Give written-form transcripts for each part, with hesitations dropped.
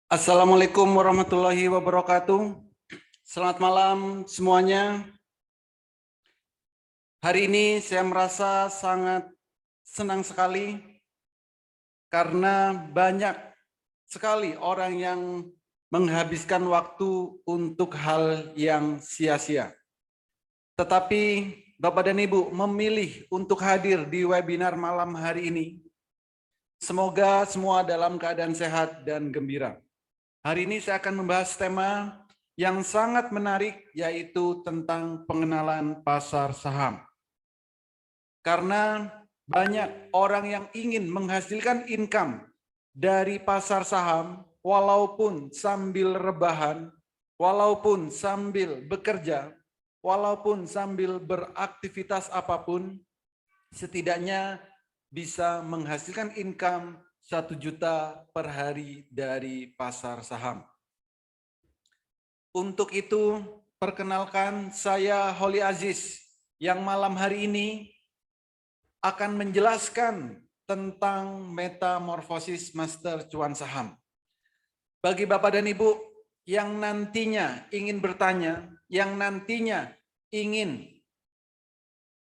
Assalamualaikum warahmatullahi wabarakatuh. Selamat malam semuanya. Hari ini saya merasa sangat senang sekali karena banyak sekali orang yang menghabiskan waktu untuk hal yang sia-sia. Tetapi Bapak dan Ibu memilih untuk hadir di webinar malam hari ini. Semoga semua dalam keadaan sehat dan gembira. Hari ini saya akan membahas tema yang sangat menarik, yaitu tentang pengenalan pasar saham. Karena banyak orang yang ingin menghasilkan income dari pasar saham, walaupun sambil rebahan, walaupun sambil bekerja, walaupun sambil beraktivitas apapun, setidaknya bisa menghasilkan income 1 juta per hari dari pasar saham. Untuk itu, perkenalkan saya Holly Aziz yang malam hari ini akan menjelaskan tentang metamorfosis master cuan saham. Bagi Bapak dan Ibu yang nantinya ingin bertanya, yang nantinya ingin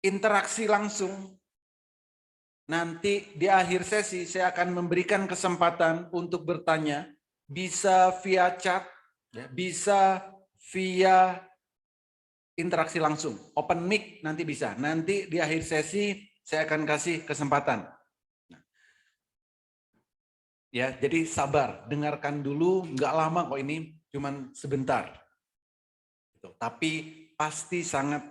interaksi langsung, nanti di akhir sesi saya akan memberikan kesempatan untuk bertanya, bisa via chat, bisa via interaksi langsung, open mic nanti bisa. Nanti di akhir sesi saya akan kasih kesempatan. Ya, jadi sabar, dengarkan dulu, nggak lama kok ini, cuman sebentar. Tapi pasti sangat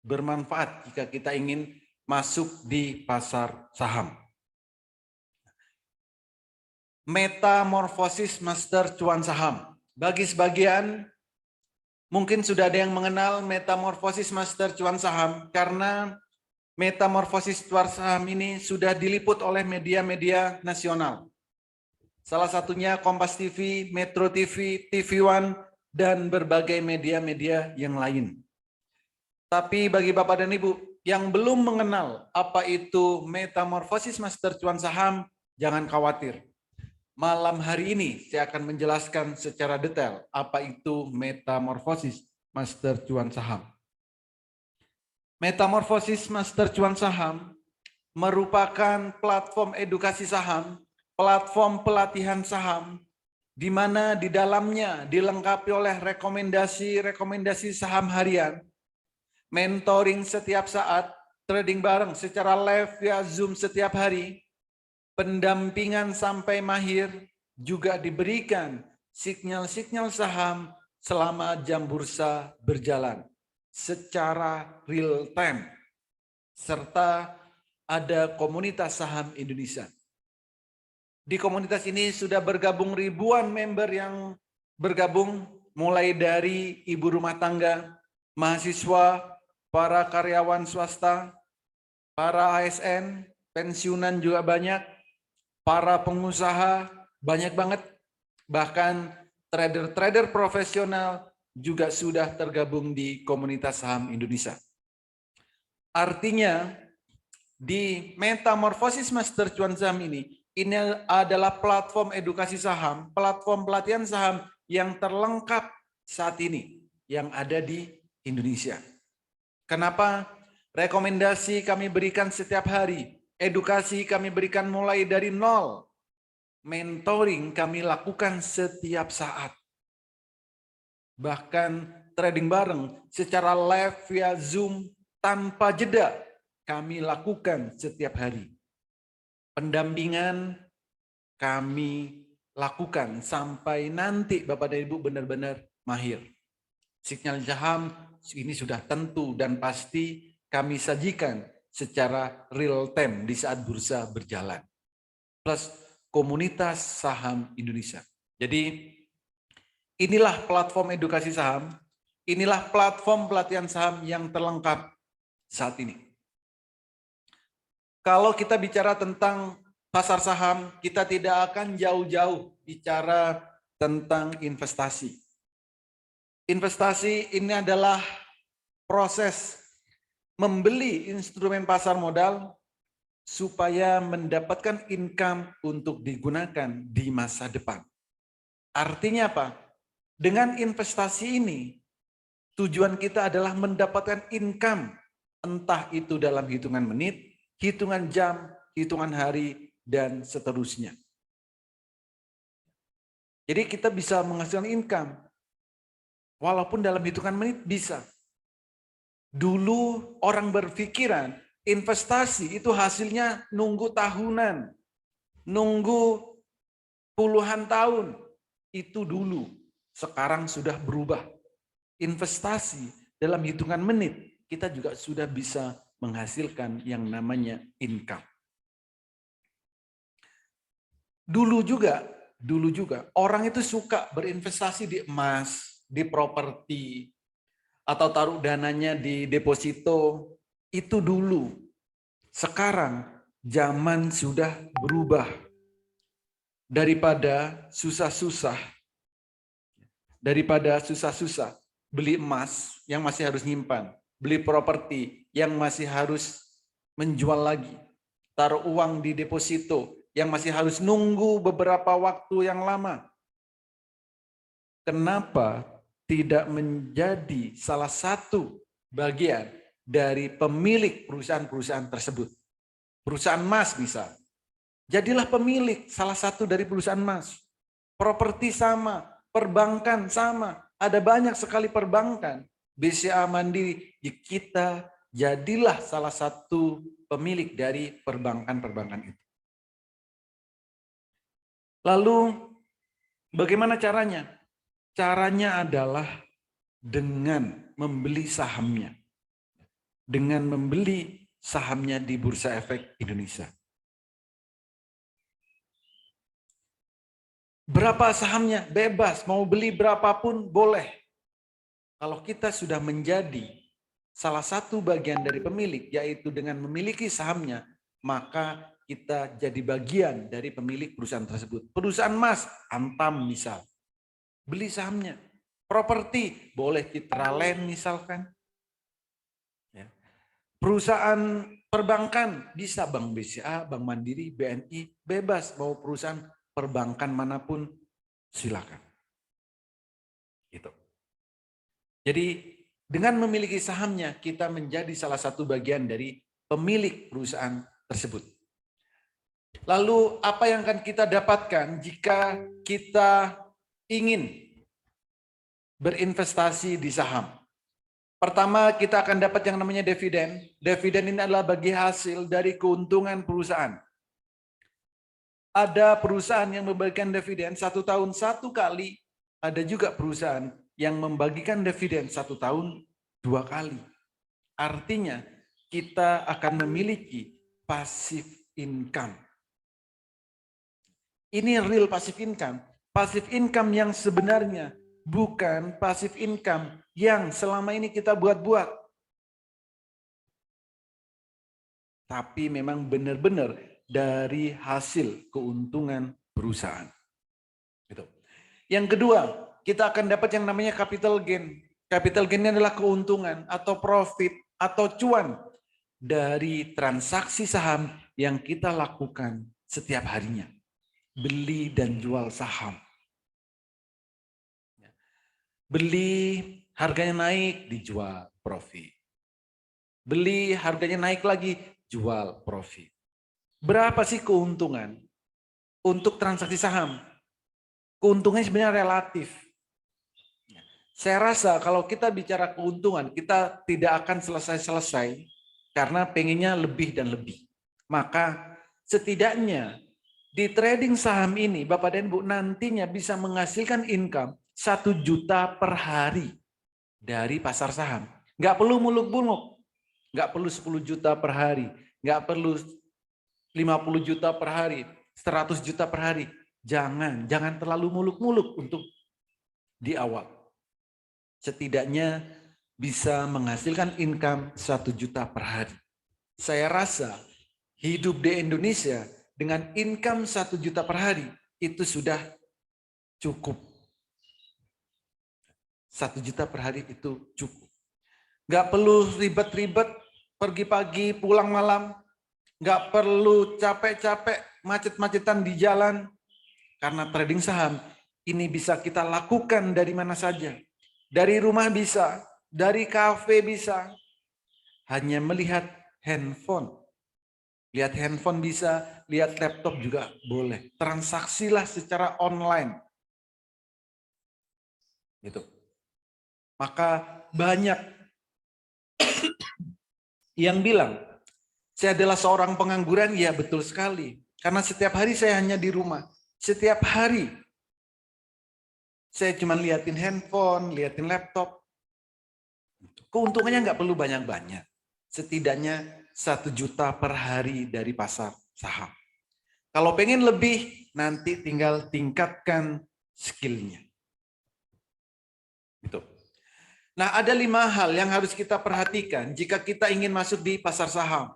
bermanfaat jika kita ingin masuk di pasar saham. Metamorfosis master cuan saham. Bagi sebagian mungkin sudah ada yang mengenal metamorfosis master cuan saham karena metamorfosis cuan saham ini sudah diliput oleh media-media nasional. Salah satunya Kompas TV, Metro TV, TV One, dan berbagai media-media yang lain. Tapi bagi Bapak dan Ibu yang belum mengenal apa itu metamorfosis master cuan saham, jangan khawatir. Malam hari ini saya akan menjelaskan secara detail apa itu metamorfosis master cuan saham. Metamorfosis master cuan saham merupakan platform edukasi saham, platform pelatihan saham, di mana di dalamnya dilengkapi oleh rekomendasi saham harian, mentoring setiap saat, trading bareng secara live via Zoom setiap hari, pendampingan sampai mahir, juga diberikan sinyal-sinyal saham selama jam bursa berjalan secara real time, serta ada komunitas saham Indonesia. Di komunitas ini sudah bergabung ribuan member yang bergabung, mulai dari ibu rumah tangga, mahasiswa, para karyawan swasta, para ASN, pensiunan juga banyak, para pengusaha banyak banget, bahkan trader-trader profesional juga sudah tergabung di komunitas saham Indonesia. Artinya, di Metamorfosis Master Cuan Saham ini adalah platform edukasi saham, platform pelatihan saham yang terlengkap saat ini yang ada di Indonesia. Kenapa? Rekomendasi kami berikan setiap hari, edukasi kami berikan mulai dari nol, mentoring kami lakukan setiap saat. Bahkan trading bareng secara live via Zoom tanpa jeda kami lakukan setiap hari. Pendampingan kami lakukan sampai nanti Bapak dan Ibu benar-benar mahir. Sinyal saham ini sudah tentu dan pasti kami sajikan secara real time di saat bursa berjalan. Plus komunitas saham Indonesia. Jadi inilah platform edukasi saham, inilah platform pelatihan saham yang terlengkap saat ini. Kalau kita bicara tentang pasar saham, kita tidak akan jauh-jauh bicara tentang investasi. Investasi ini adalah proses membeli instrumen pasar modal supaya mendapatkan income untuk digunakan di masa depan. Artinya apa? Dengan investasi ini, tujuan kita adalah mendapatkan income, entah itu dalam hitungan menit, hitungan jam, hitungan hari, dan seterusnya. Jadi kita bisa menghasilkan income, walaupun dalam hitungan menit bisa. Dulu orang berpikiran investasi itu hasilnya nunggu tahunan, nunggu puluhan tahun. Itu dulu. Sekarang sudah berubah. Investasi dalam hitungan menit, kita juga sudah bisa menghasilkan yang namanya income. Dulu juga orang itu suka berinvestasi di emas, di properti, atau taruh dananya di deposito. Itu dulu. Sekarang zaman sudah berubah. Daripada susah-susah beli emas yang masih harus nyimpan, beli properti yang masih harus menjual lagi, taruh uang di deposito yang masih harus nunggu beberapa waktu yang lama. Kenapa tidak menjadi salah satu bagian dari pemilik perusahaan-perusahaan tersebut? Perusahaan emas misal. Jadilah pemilik salah satu dari perusahaan emas. Properti sama, perbankan sama. Ada banyak sekali perbankan. BCA Mandiri, kita jadilah salah satu pemilik dari perbankan-perbankan itu. Lalu bagaimana caranya? Caranya adalah dengan membeli sahamnya. Dengan membeli sahamnya di Bursa Efek Indonesia. Berapa sahamnya? Bebas, mau beli berapapun boleh. Kalau kita sudah menjadi salah satu bagian dari pemilik, yaitu dengan memiliki sahamnya, maka kita jadi bagian dari pemilik perusahaan tersebut. Perusahaan emas, Antam misal, beli sahamnya. Properti, boleh Citraland misalkan. Perusahaan perbankan, bisa Bank BCA, Bank Mandiri, BNI, bebas. Mau perusahaan perbankan manapun, silakan. Gitu. Jadi dengan memiliki sahamnya, kita menjadi salah satu bagian dari pemilik perusahaan tersebut. Lalu apa yang akan kita dapatkan jika kita ingin berinvestasi di saham? Pertama, kita akan dapat yang namanya dividen. Dividen ini adalah bagi hasil dari keuntungan perusahaan. Ada perusahaan yang membagikan dividen 1 tahun 1 kali. Ada juga perusahaan yang membagikan dividen 1 tahun 2 kali. Artinya kita akan memiliki passive income. Ini real passive income. Passive income yang sebenarnya, bukan passive income yang selama ini kita buat-buat. Tapi memang benar-benar dari hasil keuntungan perusahaan. Gitu. Yang kedua, kita akan dapat yang namanya capital gain. Capital gain adalah keuntungan atau profit atau cuan dari transaksi saham yang kita lakukan setiap harinya. Beli dan jual saham. Beli, harganya naik, dijual, profit. Beli, harganya naik lagi, jual, profit. Berapa sih keuntungan untuk transaksi saham? Keuntungannya sebenarnya relatif. Saya rasa kalau kita bicara keuntungan, kita tidak akan selesai-selesai karena pengennya lebih dan lebih. Maka setidaknya di trading saham ini, Bapak dan Ibu, nantinya bisa menghasilkan income 1 juta per hari dari pasar saham. Nggak perlu muluk-muluk, nggak perlu 10 juta per hari, nggak perlu 50 juta per hari, 100 juta per hari. Jangan terlalu muluk-muluk untuk di awal. Setidaknya bisa menghasilkan income 1 juta per hari. Saya rasa hidup di Indonesia dengan income 1 juta per hari itu sudah cukup. 1 juta per hari itu cukup. Nggak perlu ribet-ribet, pergi pagi, pulang malam. Nggak perlu capek-capek, macet-macetan di jalan. Karena trading saham Ini bisa kita lakukan dari mana saja. Dari rumah bisa, dari kafe bisa. Hanya melihat handphone. Lihat handphone bisa, lihat laptop juga boleh. Transaksilah secara online. Gitu. Maka banyak yang bilang, saya adalah seorang pengangguran, ya betul sekali. Karena setiap hari saya hanya di rumah. Setiap hari saya cuma liatin handphone, liatin laptop. Keuntungannya nggak perlu banyak-banyak. Setidaknya 1 juta per hari dari pasar saham. Kalau pengen lebih, nanti tinggal tingkatkan skillnya. Gitu. Nah, ada 5 hal yang harus kita perhatikan jika kita ingin masuk di pasar saham.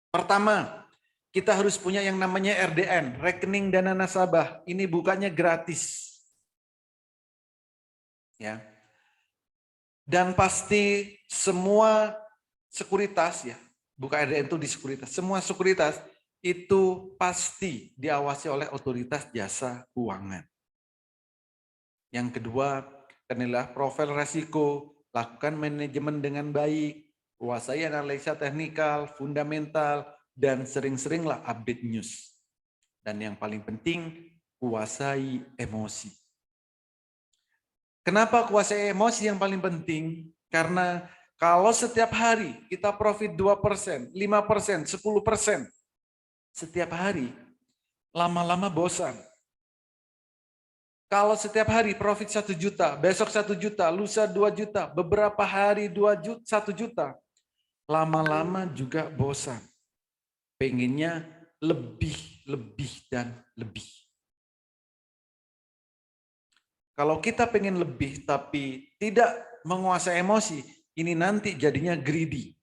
Pertama, kita harus punya yang namanya RDN, rekening dana nasabah. Ini bukanya gratis. Ya. Dan pasti semua sekuritas, ya, buka RDN itu di sekuritas. Semua sekuritas itu pasti diawasi oleh otoritas jasa keuangan. Yang kedua, kenalilah profil resiko, lakukan manajemen dengan baik, kuasai analisa teknikal, fundamental, dan sering-seringlah update news. Dan yang paling penting, kuasai emosi. Kenapa kuasai emosi yang paling penting? Karena kalau setiap hari kita profit 2%, 5%, 10%, setiap hari, lama-lama bosan. Kalau setiap hari profit 1 juta, besok 1 juta, lusa 2 juta, beberapa hari 1 juta, lama-lama juga bosan. Pengennya lebih, dan lebih. Kalau kita pengen lebih tapi tidak menguasai emosi, ini nanti jadinya greedy.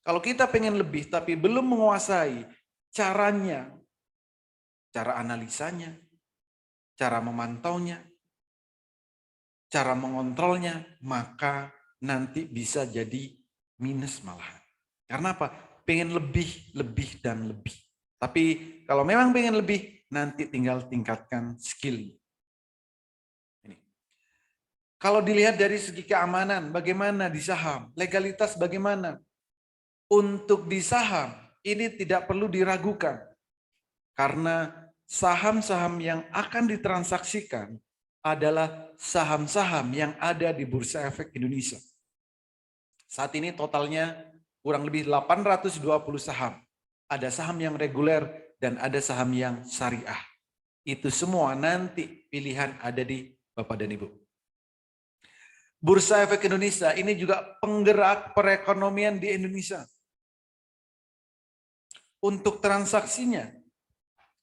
Kalau kita pengen lebih tapi belum menguasai caranya, cara analisanya, cara memantaunya, cara mengontrolnya, maka nanti bisa jadi minus malahan. Karena apa? Pengen lebih, dan lebih. Tapi kalau memang pengen lebih, nanti tinggal tingkatkan skill. Kalau dilihat dari segi keamanan, bagaimana di saham? Legalitas bagaimana? Untuk di saham, ini tidak perlu diragukan. Karena saham-saham yang akan ditransaksikan adalah saham-saham yang ada di Bursa Efek Indonesia. Saat ini totalnya kurang lebih 820 saham. Ada saham yang reguler dan ada saham yang syariah. Itu semua nanti pilihan ada di Bapak dan Ibu. Bursa Efek Indonesia ini juga penggerak perekonomian di Indonesia. Untuk transaksinya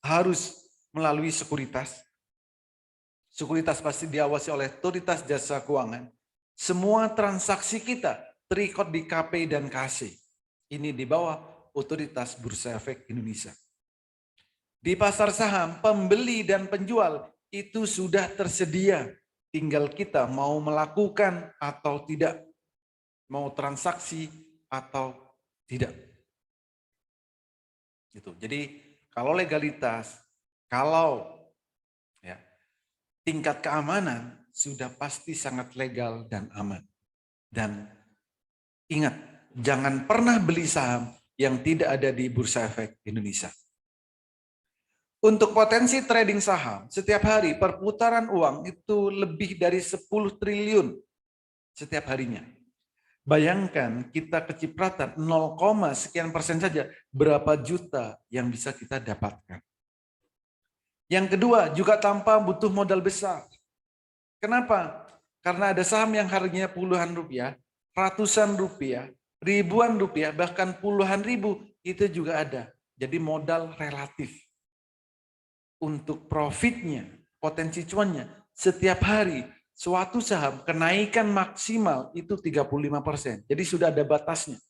harus melalui sekuritas. Sekuritas pasti diawasi oleh otoritas jasa keuangan. Semua transaksi kita terikot di KP dan KC. Ini di bawah otoritas Bursa Efek Indonesia. Di pasar saham, pembeli dan penjual itu sudah tersedia. Tinggal kita mau melakukan atau tidak, mau transaksi atau tidak. Gitu. Jadi kalau legalitas, kalau ya, tingkat keamanan sudah pasti sangat legal dan aman. Dan ingat, jangan pernah beli saham yang tidak ada di Bursa Efek Indonesia. Untuk potensi trading saham, setiap hari perputaran uang itu lebih dari 10 triliun setiap harinya. Bayangkan kita kecipratan 0, sekian persen saja, berapa juta yang bisa kita dapatkan. Yang kedua, juga tanpa butuh modal besar. Kenapa? Karena ada saham yang harganya puluhan rupiah, ratusan rupiah, ribuan rupiah, bahkan puluhan ribu, itu juga ada. Jadi modal relatif. Untuk profitnya, potensi cuannya, setiap hari suatu saham kenaikan maksimal itu 35%. Jadi sudah ada batasnya.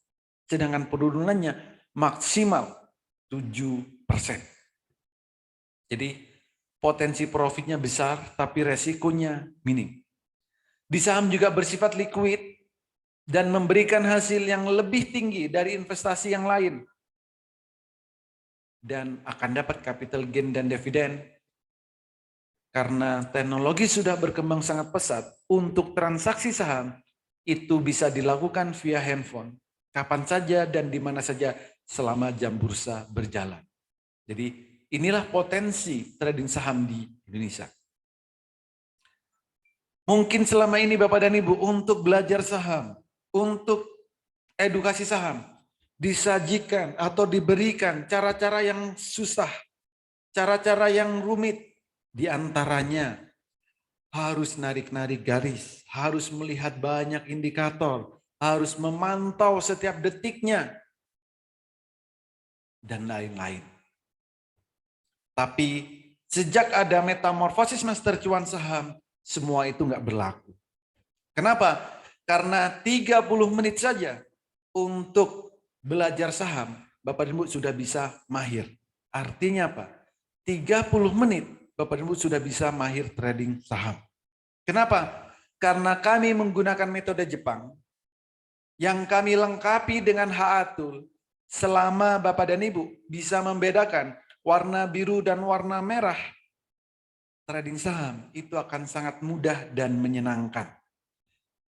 Sedangkan penurunannya maksimal 7%. Jadi potensi profitnya besar tapi resikonya minim. Di saham juga bersifat liquid dan memberikan hasil yang lebih tinggi dari investasi yang lain. Dan akan dapat capital gain dan dividen Karena teknologi sudah berkembang sangat pesat, untuk transaksi saham itu bisa dilakukan via handphone, kapan saja dan di mana saja selama jam bursa berjalan. Jadi inilah potensi trading saham di Indonesia. Mungkin selama ini Bapak dan Ibu untuk belajar saham, untuk edukasi saham, disajikan atau diberikan cara-cara yang susah, cara-cara yang rumit. Di antaranya harus narik-narik garis, harus melihat banyak indikator, harus memantau setiap detiknya, dan lain-lain. Tapi sejak ada metamorfosis master cuan saham, semua itu nggak berlaku. Kenapa? Karena 30 menit saja untuk belajar saham, Bapak dan Ibu sudah bisa mahir. Artinya apa? 30 menit Bapak dan Ibu sudah bisa mahir trading saham. Kenapa? Karena kami menggunakan metode Jepang yang kami lengkapi dengan Haatul. Selama Bapak dan Ibu bisa membedakan warna biru dan warna merah, trading saham itu akan sangat mudah dan menyenangkan.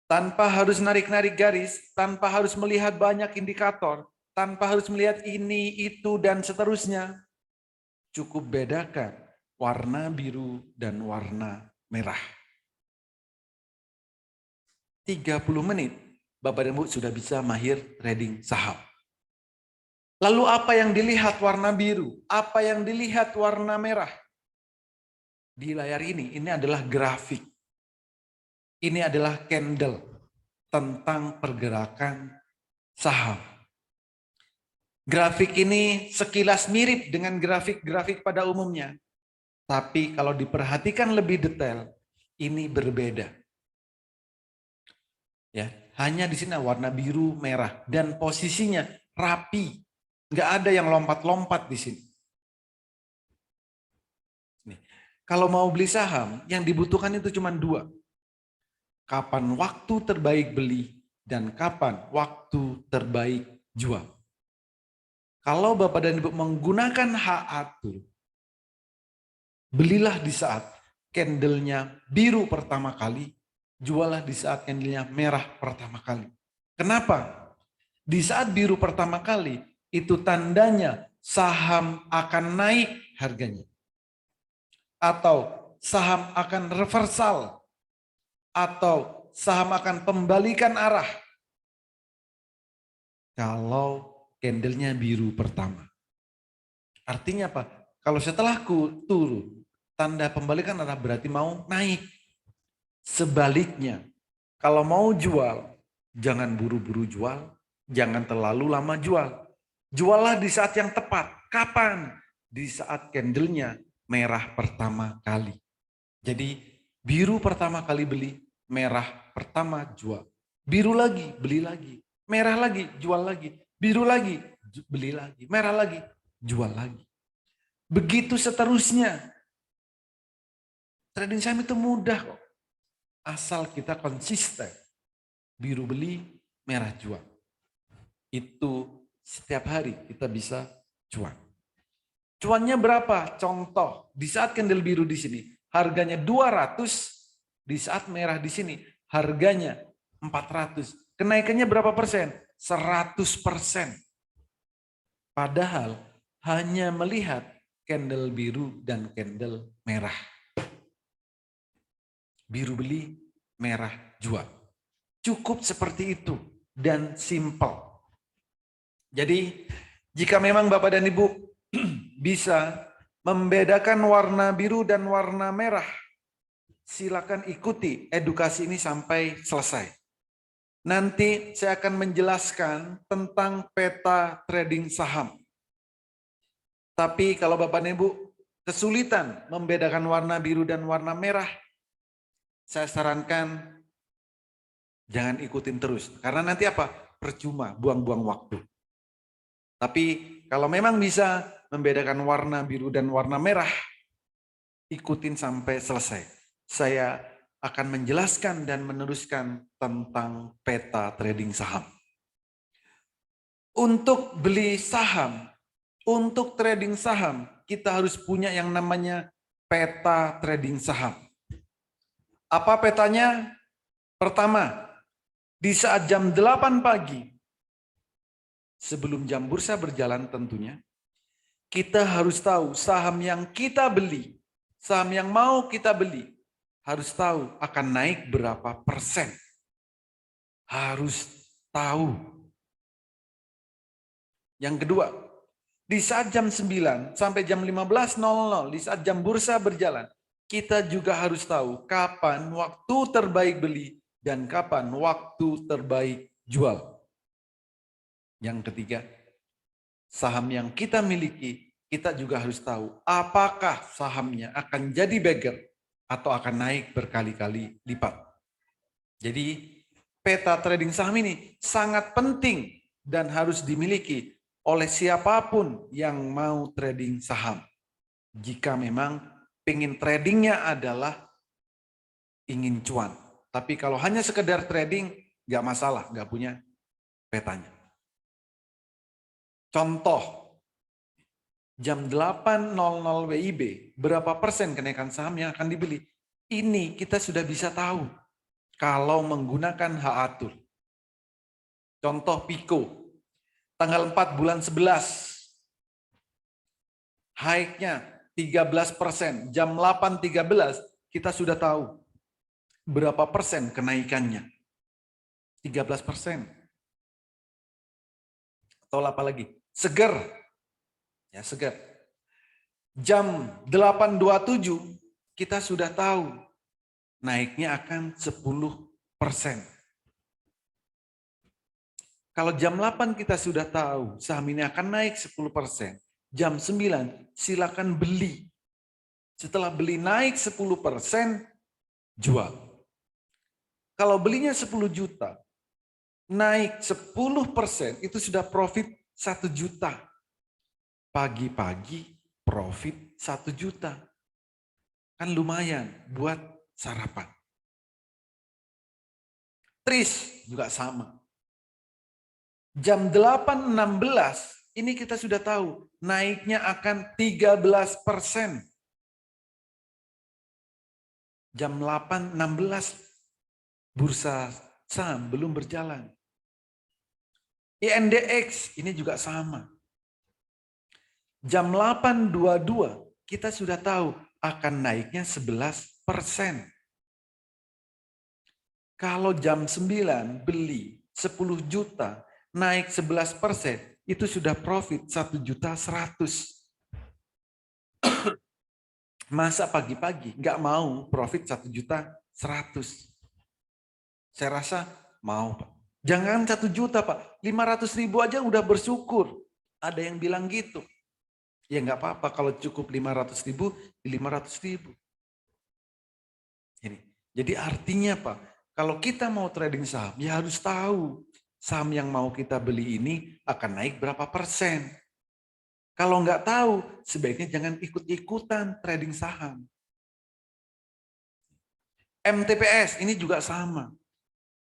Tanpa harus narik-narik garis, tanpa harus melihat banyak indikator, tanpa harus melihat ini, itu, dan seterusnya. Cukup bedakan warna biru dan warna merah. 30 menit, Bapak dan Ibu sudah bisa mahir trading saham. Lalu apa yang dilihat warna biru? Apa yang dilihat warna merah? Di layar ini adalah grafik. Ini adalah candle tentang pergerakan saham. Grafik ini sekilas mirip dengan grafik-grafik pada umumnya. Tapi kalau diperhatikan lebih detail, ini berbeda. Ya, hanya di sini warna biru, merah, dan posisinya rapi. Nggak ada yang lompat-lompat di sini. Nih, kalau mau beli saham, yang dibutuhkan itu cuma dua. Kapan waktu terbaik beli dan kapan waktu terbaik jual. Kalau Bapak dan Ibu menggunakan Haatul, belilah di saat candlenya biru pertama kali, jualah di saat candlenya merah pertama kali. Kenapa? Di saat biru pertama kali, itu tandanya saham akan naik harganya. Atau saham akan reversal. Atau saham akan pembalikan arah. Kalau candlenya biru pertama. Artinya apa? Kalau setelah turun, tanda pembalikan arah berarti mau naik. Sebaliknya, kalau mau jual, jangan buru-buru jual, jangan terlalu lama jual. Juallah di saat yang tepat. Kapan? Di saat candlenya merah pertama kali. Jadi biru pertama kali beli, merah pertama jual. Biru lagi, beli lagi. Merah lagi, jual lagi. Biru lagi, beli lagi. Merah lagi, jual lagi. Begitu seterusnya. Trading saham itu mudah kok. Asal kita konsisten. Biru beli, merah jual. Itu setiap hari kita bisa cuan. Cuannya berapa? Contoh, di saat candle biru di sini, harganya 200, di saat merah di sini, harganya 400. Kenaikannya berapa persen? 100%. Padahal hanya melihat candle biru dan candle merah. Biru beli, merah jual. Cukup seperti itu dan simple. Jadi jika memang Bapak dan Ibu bisa membedakan warna biru dan warna merah, silakan ikuti edukasi ini sampai selesai. Nanti saya akan menjelaskan tentang peta trading saham. Tapi kalau Bapak dan Ibu kesulitan membedakan warna biru dan warna merah, saya sarankan jangan ikutin terus. Karena nanti apa? Percuma, buang-buang waktu. Tapi kalau memang bisa membedakan warna biru dan warna merah, ikutin sampai selesai. Saya akan menjelaskan dan meneruskan tentang peta trading saham. Untuk beli saham, untuk trading saham, kita harus punya yang namanya peta trading saham. Apa petanya? Pertama, di saat jam 8 pagi, sebelum jam bursa berjalan tentunya, kita harus tahu saham yang kita beli, saham yang mau kita beli, harus tahu akan naik berapa persen. Harus tahu. Yang kedua, di saat jam 9 sampai jam 15.00, di saat jam bursa berjalan, kita juga harus tahu kapan waktu terbaik beli dan kapan waktu terbaik jual. Yang ketiga, saham yang kita miliki, kita juga harus tahu apakah sahamnya akan jadi bagger atau akan naik berkali-kali lipat. Jadi peta trading saham ini sangat penting dan harus dimiliki oleh siapapun yang mau trading saham. Jika memang pengen tradingnya adalah ingin cuan. Tapi kalau hanya sekedar trading, nggak masalah, nggak punya petanya. Contoh, jam 8.00 WIB, berapa persen kenaikan saham yang akan dibeli? Ini kita sudah bisa tahu kalau menggunakan HA-Tool. Contoh Pico, tanggal 4 bulan 11, high-nya 13%, jam 8.13 kita sudah tahu berapa persen kenaikannya. 13%. Atau apa lagi? Seger. Ya, Seger. Jam 8.27 kita sudah tahu naiknya akan 10%. Kalau jam 8 kita sudah tahu saham ini akan naik 10%. Jam 9 silakan beli. Setelah beli naik 10%, jual. Kalau belinya 10 juta, naik 10% itu sudah profit 1 juta. Pagi-pagi profit 1 juta. Kan lumayan buat sarapan. Tris juga sama. Jam 8.16 ini kita sudah tahu naiknya akan 13%. Jam 8.16 bursa saham belum berjalan. INDX ini juga sama. Jam 8.22 kita sudah tahu akan naiknya 11%. Kalau jam 9 beli 10 juta naik 11%, itu sudah profit 1.100.000. Masa pagi-pagi nggak mau profit 1.100.000? Saya rasa mau, Pak. Jangan 1 juta, Pak. 500.000 aja udah bersyukur. Ada yang bilang gitu. Ya nggak apa-apa kalau cukup 500.000, 500.000. Jadi artinya, Pak, kalau kita mau trading saham, ya harus tahu saham yang mau kita beli ini akan naik berapa persen. Kalau nggak tahu, sebaiknya jangan ikut-ikutan trading saham. MTPS ini juga sama.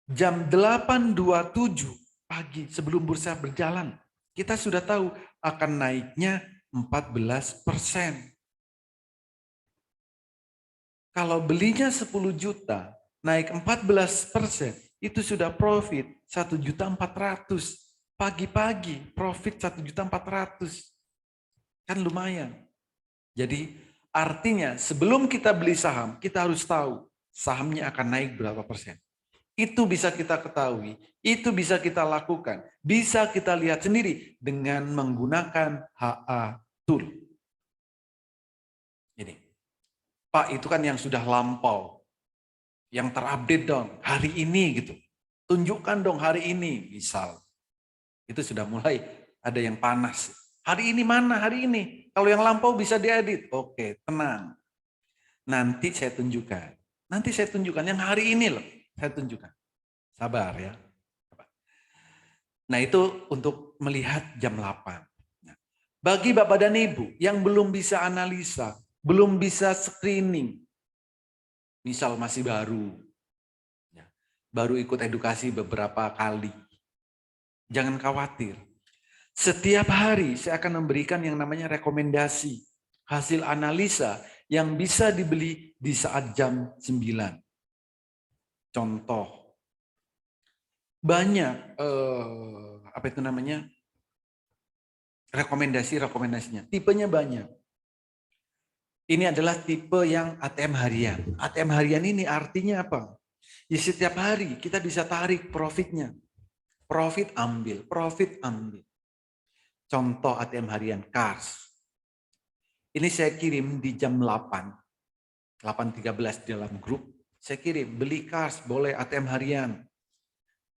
Jam 8.27 pagi sebelum bursa berjalan, kita sudah tahu akan naiknya 14%. Kalau belinya 10 juta, naik 14%, itu sudah profit 1.400.000. Pagi-pagi profit 1.400.000. Kan lumayan. Jadi artinya sebelum kita beli saham, kita harus tahu sahamnya akan naik berapa persen. Itu bisa kita ketahui, itu bisa kita lakukan, bisa kita lihat sendiri dengan menggunakan HA-Tool. Ini, Pak, itu kan yang sudah lampau, yang terupdate dong hari ini gitu. Tunjukkan dong hari ini, misal. Itu sudah mulai ada yang panas. Hari ini mana hari ini? Kalau yang lampau bisa diedit. Oke, tenang. Nanti saya tunjukkan. Nanti saya tunjukkan yang hari ini loh. Saya tunjukkan. Sabar ya. Nah itu untuk melihat jam 8. Nah, bagi Bapak dan Ibu yang belum bisa analisa, belum bisa screening, misal masih baru, baru ikut edukasi beberapa kali, jangan khawatir. Setiap hari saya akan memberikan yang namanya rekomendasi, hasil analisa yang bisa dibeli di saat jam 9. Contoh, banyak apa itu namanya, rekomendasinya, tipenya banyak. Ini adalah tipe yang ATM harian. ATM harian ini artinya apa? Ya setiap hari kita bisa tarik profitnya. Profit ambil, profit ambil. Contoh ATM harian Kars. Ini saya kirim di jam 8.13 di dalam grup. Saya kirim, beli Kars, boleh ATM harian.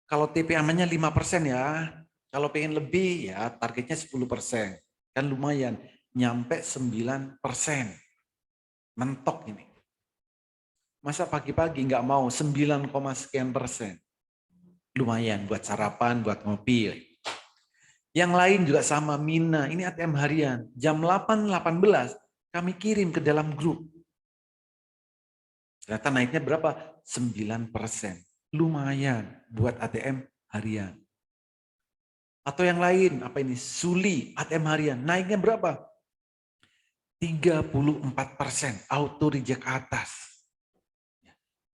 Kalau TP amannya 5% ya. Kalau pengen lebih ya targetnya 10%. Kan lumayan, nyampe 9%. Mentok ini. Masa pagi-pagi nggak mau 9, sekian persen. Lumayan buat sarapan, buat ngopi. Yang lain juga sama, Mina. Ini ATM harian. Jam 8.18 kami kirim ke dalam grup. Ternyata naiknya berapa? 9%. Lumayan buat ATM harian. Atau yang lain, apa ini? Suli, ATM harian. Naiknya berapa? 34%. Auto reject atas.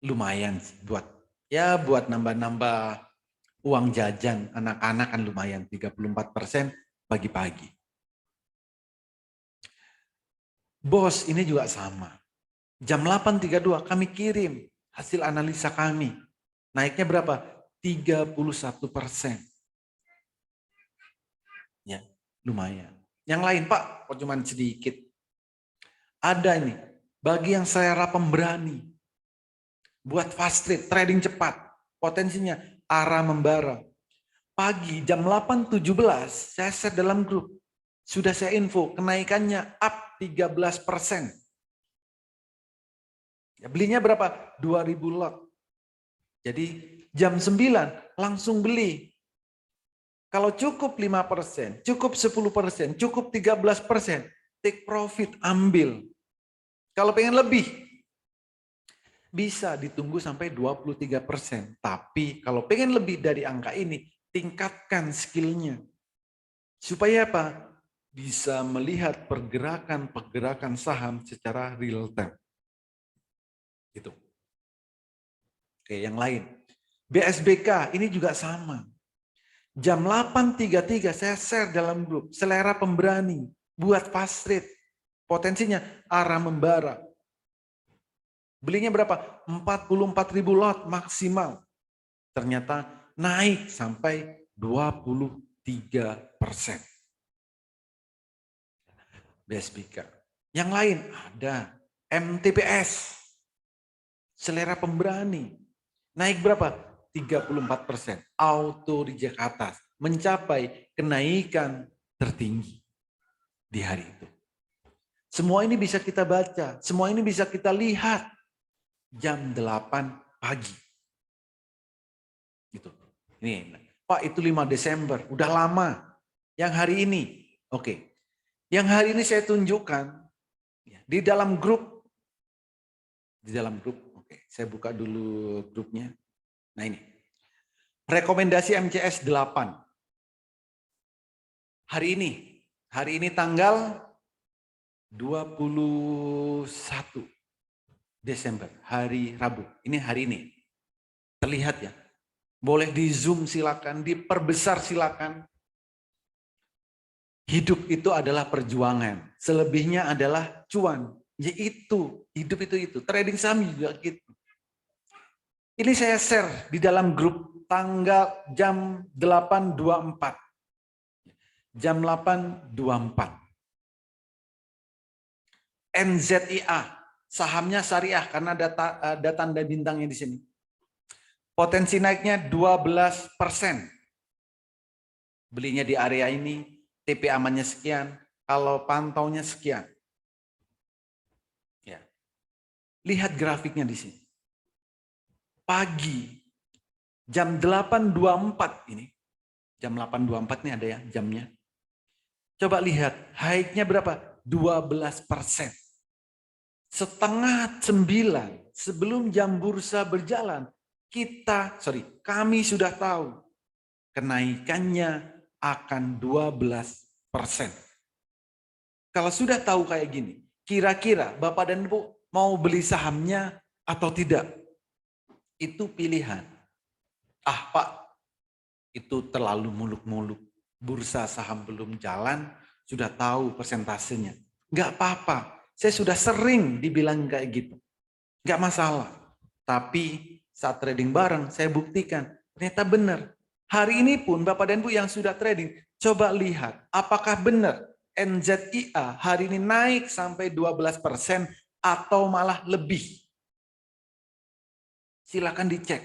Lumayan buat nambah-nambah uang jajan anak-anak kan lumayan, 34% pagi-pagi. Bos ini juga sama. Jam 8.32 kami kirim hasil analisa kami. Naiknya berapa? 31%. Ya, lumayan. Yang lain, Pak, kok cuma sedikit. Ada ini, bagi yang selera pemberani. Buat fast trade, trading cepat. Potensinya arah membara. Pagi jam 8.17 saya share dalam grup. Sudah saya info, kenaikannya up 13%. Ya, belinya berapa? 2.000 lot. Jadi jam 9 langsung beli. Kalau cukup 5%, cukup 10%, cukup 13%, take profit, ambil. Kalau pengen lebih, bisa ditunggu sampai 23%. Tapi kalau pengen lebih dari angka ini, tingkatkan skillnya. Supaya apa? Bisa melihat pergerakan saham secara real time. Gitu. Oke, yang lain. BSBK ini juga sama. Jam 8.33 saya share dalam grup. Selera pemberani. Buat fast trade. Potensinya arah membara. Belinya berapa? 44.000 lot maksimal. Ternyata naik sampai 23%. BSBK. Yang lain ada MTPS. Selera pemberani. Naik berapa? 34%. Auto reject atas. Mencapai kenaikan tertinggi di hari itu. Semua ini bisa kita baca. Semua ini bisa kita lihat. Jam 8 pagi. Gitu. Ini, Pak, itu 5 Desember. Udah lama. Yang hari ini. Oke. Yang hari ini saya tunjukkan di dalam grup. Di dalam grup. Oke, saya buka dulu grupnya. Nah ini. Rekomendasi MCS 8. Hari ini tanggal 21 Desember, hari Rabu. Ini hari ini. Terlihat ya. Boleh di zoom silakan, diperbesar silakan. Hidup itu adalah perjuangan. Selebihnya adalah cuan. Yaitu, hidup itu. Trading saham juga gitu. Ini saya share di dalam grup tanggal jam 8.24. Jam 8.24. NZIA, sahamnya syariah karena ada tanda bintangnya di sini. Potensi naiknya 12%. Belinya di area ini, TP amannya sekian, kalau pantaunya sekian. Ya. Lihat grafiknya di sini. Pagi, jam 8.24 ini. Jam 8.24 ini ada ya jamnya. Coba lihat, high-nya berapa? 12%. Setengah 9 sebelum jam bursa berjalan, kami sudah tahu kenaikannya akan 12%. Kalau sudah tahu kayak gini, Kira-kira Bapak dan Ibu mau beli sahamnya atau tidak? Itu pilihan. Ah Pak, itu terlalu muluk-muluk. Bursa saham belum jalan, sudah tahu persentasenya. Nggak apa-apa, saya sudah sering dibilang kayak gitu. Nggak masalah. Tapi saat trading bareng, saya buktikan, ternyata benar. Hari ini pun Bapak dan Ibu yang sudah trading, coba lihat apakah benar NZIA hari ini naik sampai 12% atau malah lebih. Silakan dicek.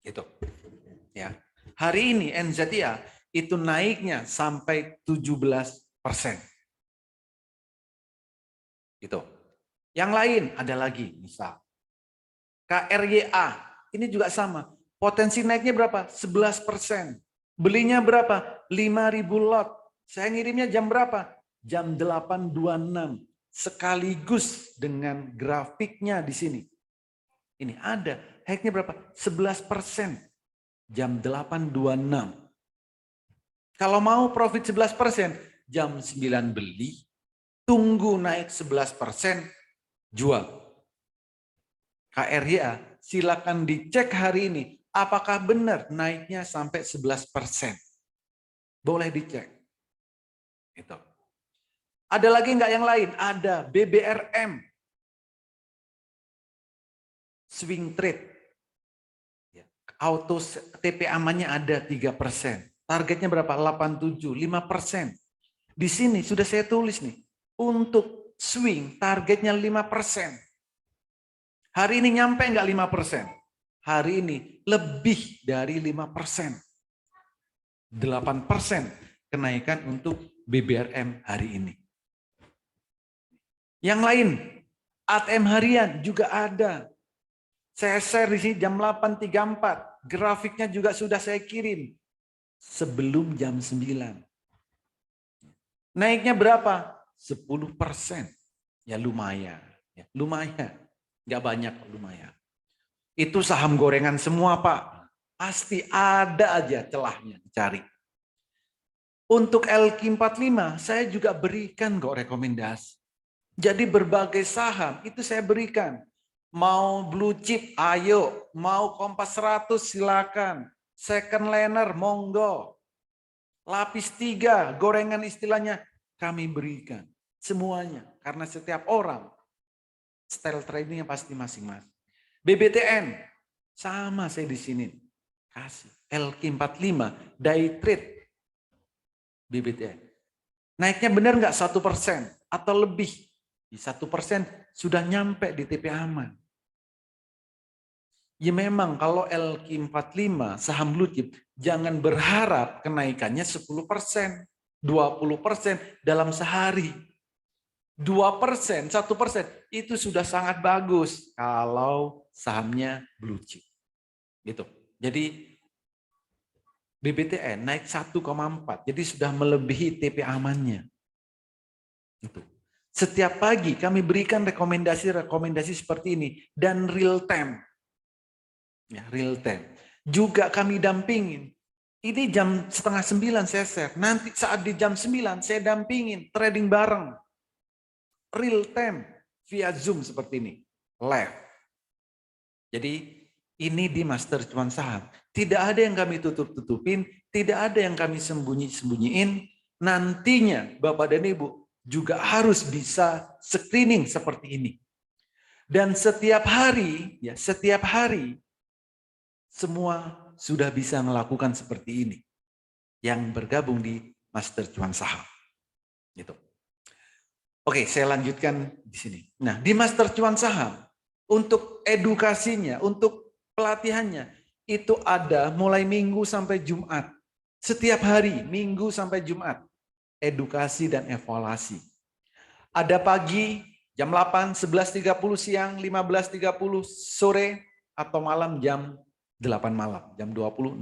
Gitu. Ya. Hari ini NZIA itu naiknya sampai 17%. Gitu. Yang lain ada lagi, misal KRYA, ini juga sama. Potensi naiknya berapa? 11%. Belinya berapa? 5.000 lot. Saya ngirimnya jam berapa? Jam 8.26. Sekaligus dengan grafiknya di sini. Ini ada. Naiknya berapa? 11%. Jam 8.26. Kalau mau profit 11%, jam 9 beli, tunggu naik 11%, jual. KRYA, silakan dicek hari ini, apakah benar naiknya sampai 11%. Boleh dicek. Itu. Ada lagi nggak yang lain? Ada BBRM. Swing trade. Auto TP amannya ada 3%. Targetnya berapa? 87, 5%. Di sini sudah saya tulis nih. Untuk swing targetnya 5%. Hari ini nyampe nggak 5%? Hari ini lebih dari 5%. 8% kenaikan untuk BBRM hari ini. Yang lain, ATM harian juga ada. Saya share di sini jam 8.34. Grafiknya juga sudah saya kirim sebelum jam 9. Naiknya berapa? 10%. Ya lumayan. Ya, lumayan. Nggak banyak, lumayan. Itu saham gorengan semua, Pak. Pasti ada aja celahnya dicari. Untuk LQ45 saya juga berikan kok rekomendasi. Jadi berbagai saham itu saya berikan. Mau blue chip, ayo. Mau Kompas 100, silakan. Second liner, monggo. Lapis 3, gorengan istilahnya, kami berikan. Semuanya. Karena setiap orang, style tradingnya pasti masing-masing. BBTN, sama saya di sini. Kasih. LQ45, day trade. BBTN. Naiknya benar nggak 1% atau lebih? Di 1% sudah nyampe di TP aman. Ya memang kalau LQ45 saham blue chip jangan berharap kenaikannya 10%, 20% dalam sehari. 2%, 1% itu sudah sangat bagus kalau sahamnya blue chip. Gitu. Jadi BBTN naik 1,4, jadi sudah melebihi TP amannya. Gitu. Setiap pagi kami berikan rekomendasi seperti ini dan real time. Ya, real time. Juga kami dampingin. Ini jam 8:30 saya share. Nanti saat di jam 9 saya dampingin trading bareng. Real time via Zoom seperti ini. Live. Jadi ini di Master Cuan Saham. Tidak ada yang kami tutup-tutupin, tidak ada yang kami sembunyi-sembunyiin. Nantinya Bapak dan Ibu juga harus bisa screening seperti ini. Dan setiap hari, ya setiap hari, semua sudah bisa melakukan seperti ini. Yang bergabung di Master Cuan Saham. Gitu. Oke, saya lanjutkan di sini. Nah, di Master Cuan Saham, untuk edukasinya, untuk pelatihannya, itu ada mulai Minggu sampai Jumat. Setiap hari, Minggu sampai Jumat. Edukasi dan evaluasi. Ada pagi, jam 8, 11.30 siang, 15.30 sore, atau malam jam 8 malam, jam 20.00.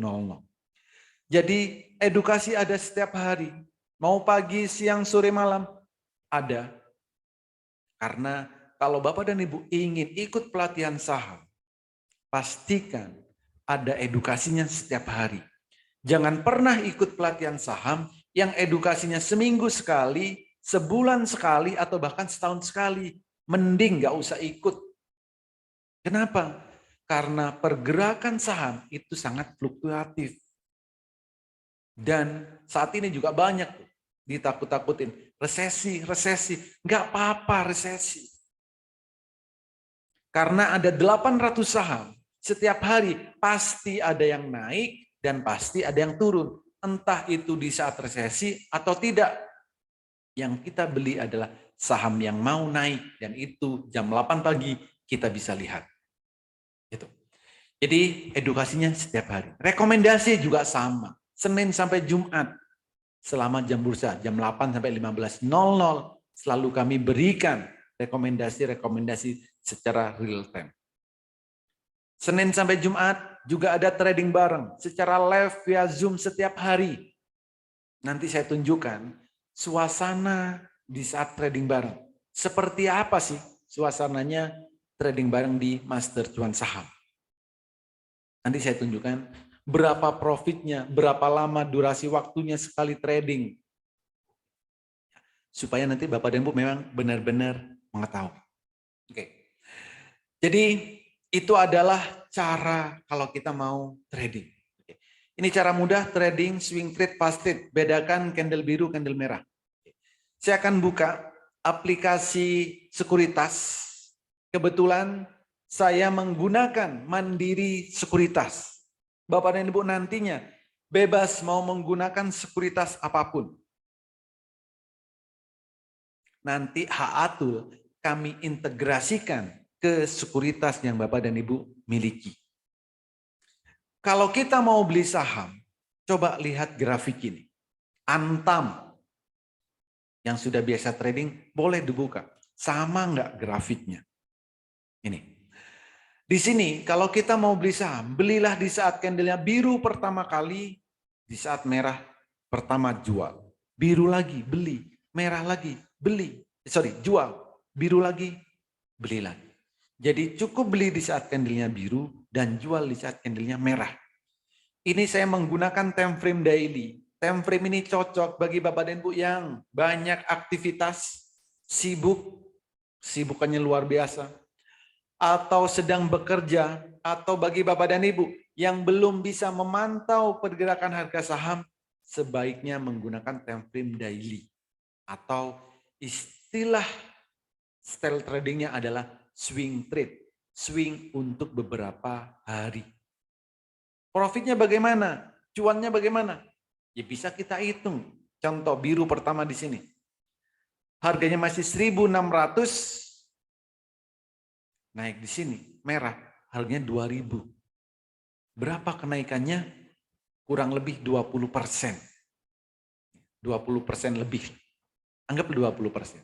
Jadi edukasi ada setiap hari. Mau pagi, siang, sore, malam, ada. Karena kalau Bapak dan Ibu ingin ikut pelatihan saham, pastikan ada edukasinya setiap hari. Jangan pernah ikut pelatihan saham yang edukasinya seminggu sekali, sebulan sekali atau bahkan setahun sekali. Mending nggak usah ikut. Kenapa? Karena pergerakan saham itu sangat fluktuatif. Dan saat ini juga banyak ditakut-takutin. Resesi. Nggak apa-apa resesi. Karena ada 800 saham, setiap hari pasti ada yang naik dan pasti ada yang turun. Entah itu di saat resesi atau tidak. Yang kita beli adalah saham yang mau naik dan itu jam 8 pagi kita bisa lihat. Gitu. Jadi edukasinya setiap hari. Rekomendasi juga sama. Senin sampai Jumat selama jam bursa jam 8 sampai 15.00 selalu kami berikan rekomendasi secara real time. Senin sampai Jumat juga ada trading bareng secara live via Zoom setiap hari. Nanti saya tunjukkan suasana di saat trading bareng. Seperti apa sih suasananya trading bareng di Master Cuan Saham? Nanti saya tunjukkan berapa profitnya, berapa lama durasi waktunya sekali trading. Supaya nanti Bapak dan Ibu memang benar-benar mengetahui. Oke. Jadi itu adalah cara kalau kita mau trading. Ini cara mudah trading swing trade fast trade. Bedakan candle biru, candle merah. Saya akan buka aplikasi sekuritas. Kebetulan saya menggunakan Mandiri Sekuritas. Bapak dan Ibu nantinya bebas mau menggunakan sekuritas apapun. Nanti HATul kami integrasikan ke sekuritas yang Bapak dan Ibu miliki. Kalau kita mau beli saham, coba lihat grafik ini. Antam yang sudah biasa trading boleh dibuka. Sama nggak grafiknya? Ini. Di sini kalau kita mau beli saham, belilah di saat candlenya biru pertama kali, di saat merah pertama jual. Biru lagi, beli. Merah lagi, beli. Jual. Biru lagi, beli lagi. Jadi cukup beli di saat candlenya biru dan jual di saat candlenya merah. Ini saya menggunakan time frame daily. Time frame ini cocok bagi Bapak dan Ibu yang banyak aktivitas, sibukannya luar biasa, atau sedang bekerja, atau bagi Bapak dan Ibu yang belum bisa memantau pergerakan harga saham, sebaiknya menggunakan time frame daily. Atau istilah style tradingnya adalah swing trade. Swing untuk beberapa hari. Profitnya bagaimana? Cuannya bagaimana? Ya bisa kita hitung. Contoh biru pertama di sini. Harganya masih 1.600. Naik di sini. Merah. Harganya 2.000. Berapa kenaikannya? Kurang lebih 20%. 20% lebih. Anggap 20%.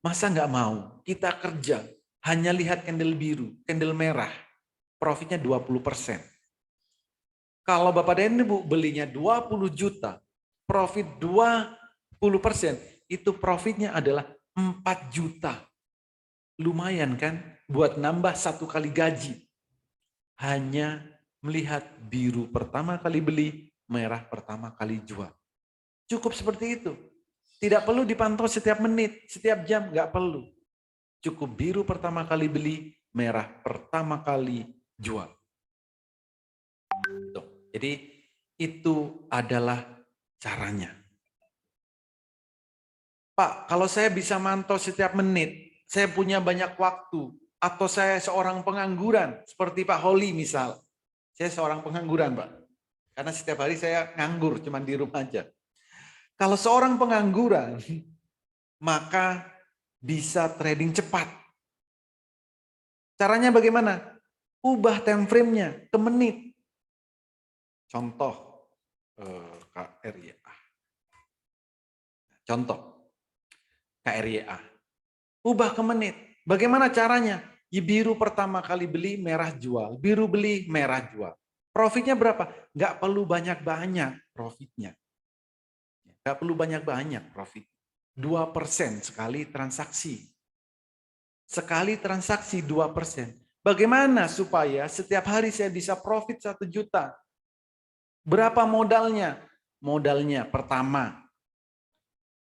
Masa nggak mau kita kerja hanya lihat candle biru, candle merah, profitnya 20%. Kalau Bapak dan Ibu belinya 20 juta, profit 20%, itu profitnya adalah 4 juta. Lumayan kan buat nambah 1 kali gaji. Hanya melihat biru pertama kali beli, merah pertama kali jual. Cukup seperti itu. Tidak perlu dipantau setiap menit, setiap jam, nggak perlu. Cukup biru pertama kali beli, merah pertama kali jual. Jadi itu adalah caranya. Pak, kalau saya bisa mantau setiap menit, saya punya banyak waktu, atau saya seorang pengangguran, seperti Pak Holi misal. Saya seorang pengangguran, Pak. Karena setiap hari saya nganggur, cuma di rumah aja. Kalau seorang pengangguran, maka bisa trading cepat. Caranya bagaimana? Ubah time frame-nya ke menit. Contoh KRYA. Contoh KRYA. Ubah ke menit. Bagaimana caranya? Ya, biru pertama kali beli, merah jual. Biru beli, merah jual. Profitnya berapa? Nggak perlu banyak-banyak profitnya. Nggak perlu banyak-banyak profit. 2% sekali transaksi. Sekali transaksi 2%. Bagaimana supaya setiap hari saya bisa profit 1 juta? Berapa modalnya? Modalnya pertama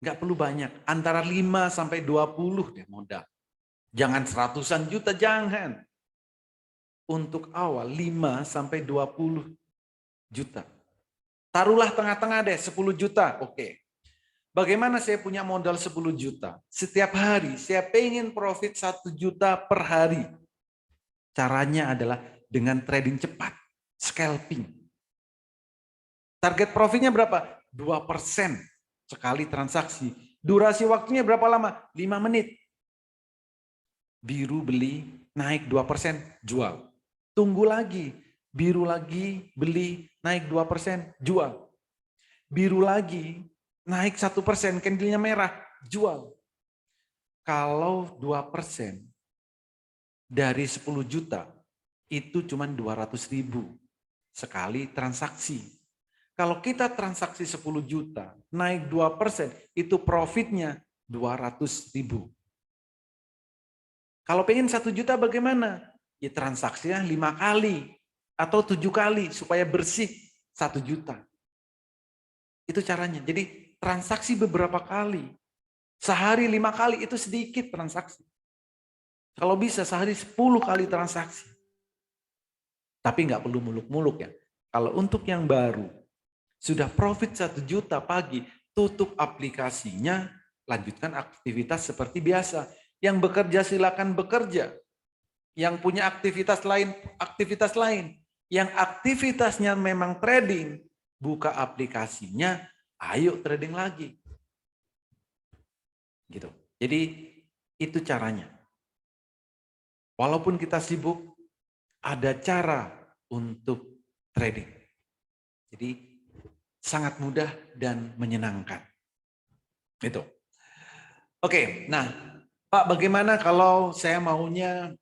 Nggak perlu banyak, antara 5 sampai 20 deh modal. Jangan seratusan juta, jangan. Untuk awal 5 sampai 20 juta. Taruhlah tengah-tengah deh 10 juta, oke. Bagaimana saya punya modal 10 juta? Setiap hari saya pengen profit 1 juta per hari. Caranya adalah dengan trading cepat, scalping. Target profitnya berapa? 2% sekali transaksi. Durasi waktunya berapa lama? 5 menit. Biru beli, naik 2%, jual. Tunggu lagi, biru lagi, beli, naik 2%, jual. Biru lagi, naik 1%, candlenya merah, jual. Kalau 2% dari 10 juta, itu cuma 200.000 sekali transaksi. Kalau kita transaksi 10 juta, naik 2%, itu profitnya 200.000. Kalau pengen 1 juta bagaimana? Ya transaksinya 5 kali atau 7 kali supaya bersih 1 juta. Itu caranya. Jadi transaksi beberapa kali. Sehari 5 kali itu sedikit transaksi. Kalau bisa sehari 10 kali transaksi. Tapi nggak perlu muluk-muluk ya. Kalau untuk yang baru, sudah profit 1 juta pagi, tutup aplikasinya, lanjutkan aktivitas seperti biasa. Yang bekerja silakan bekerja. Yang punya aktivitas lain, aktivitas lain. Yang aktivitasnya memang trading, buka aplikasinya, ayo trading lagi. Gitu. Jadi itu caranya. Walaupun kita sibuk, ada cara untuk trading. Jadi sangat mudah dan menyenangkan. Itu. Oke, nah Pak, bagaimana kalau saya maunya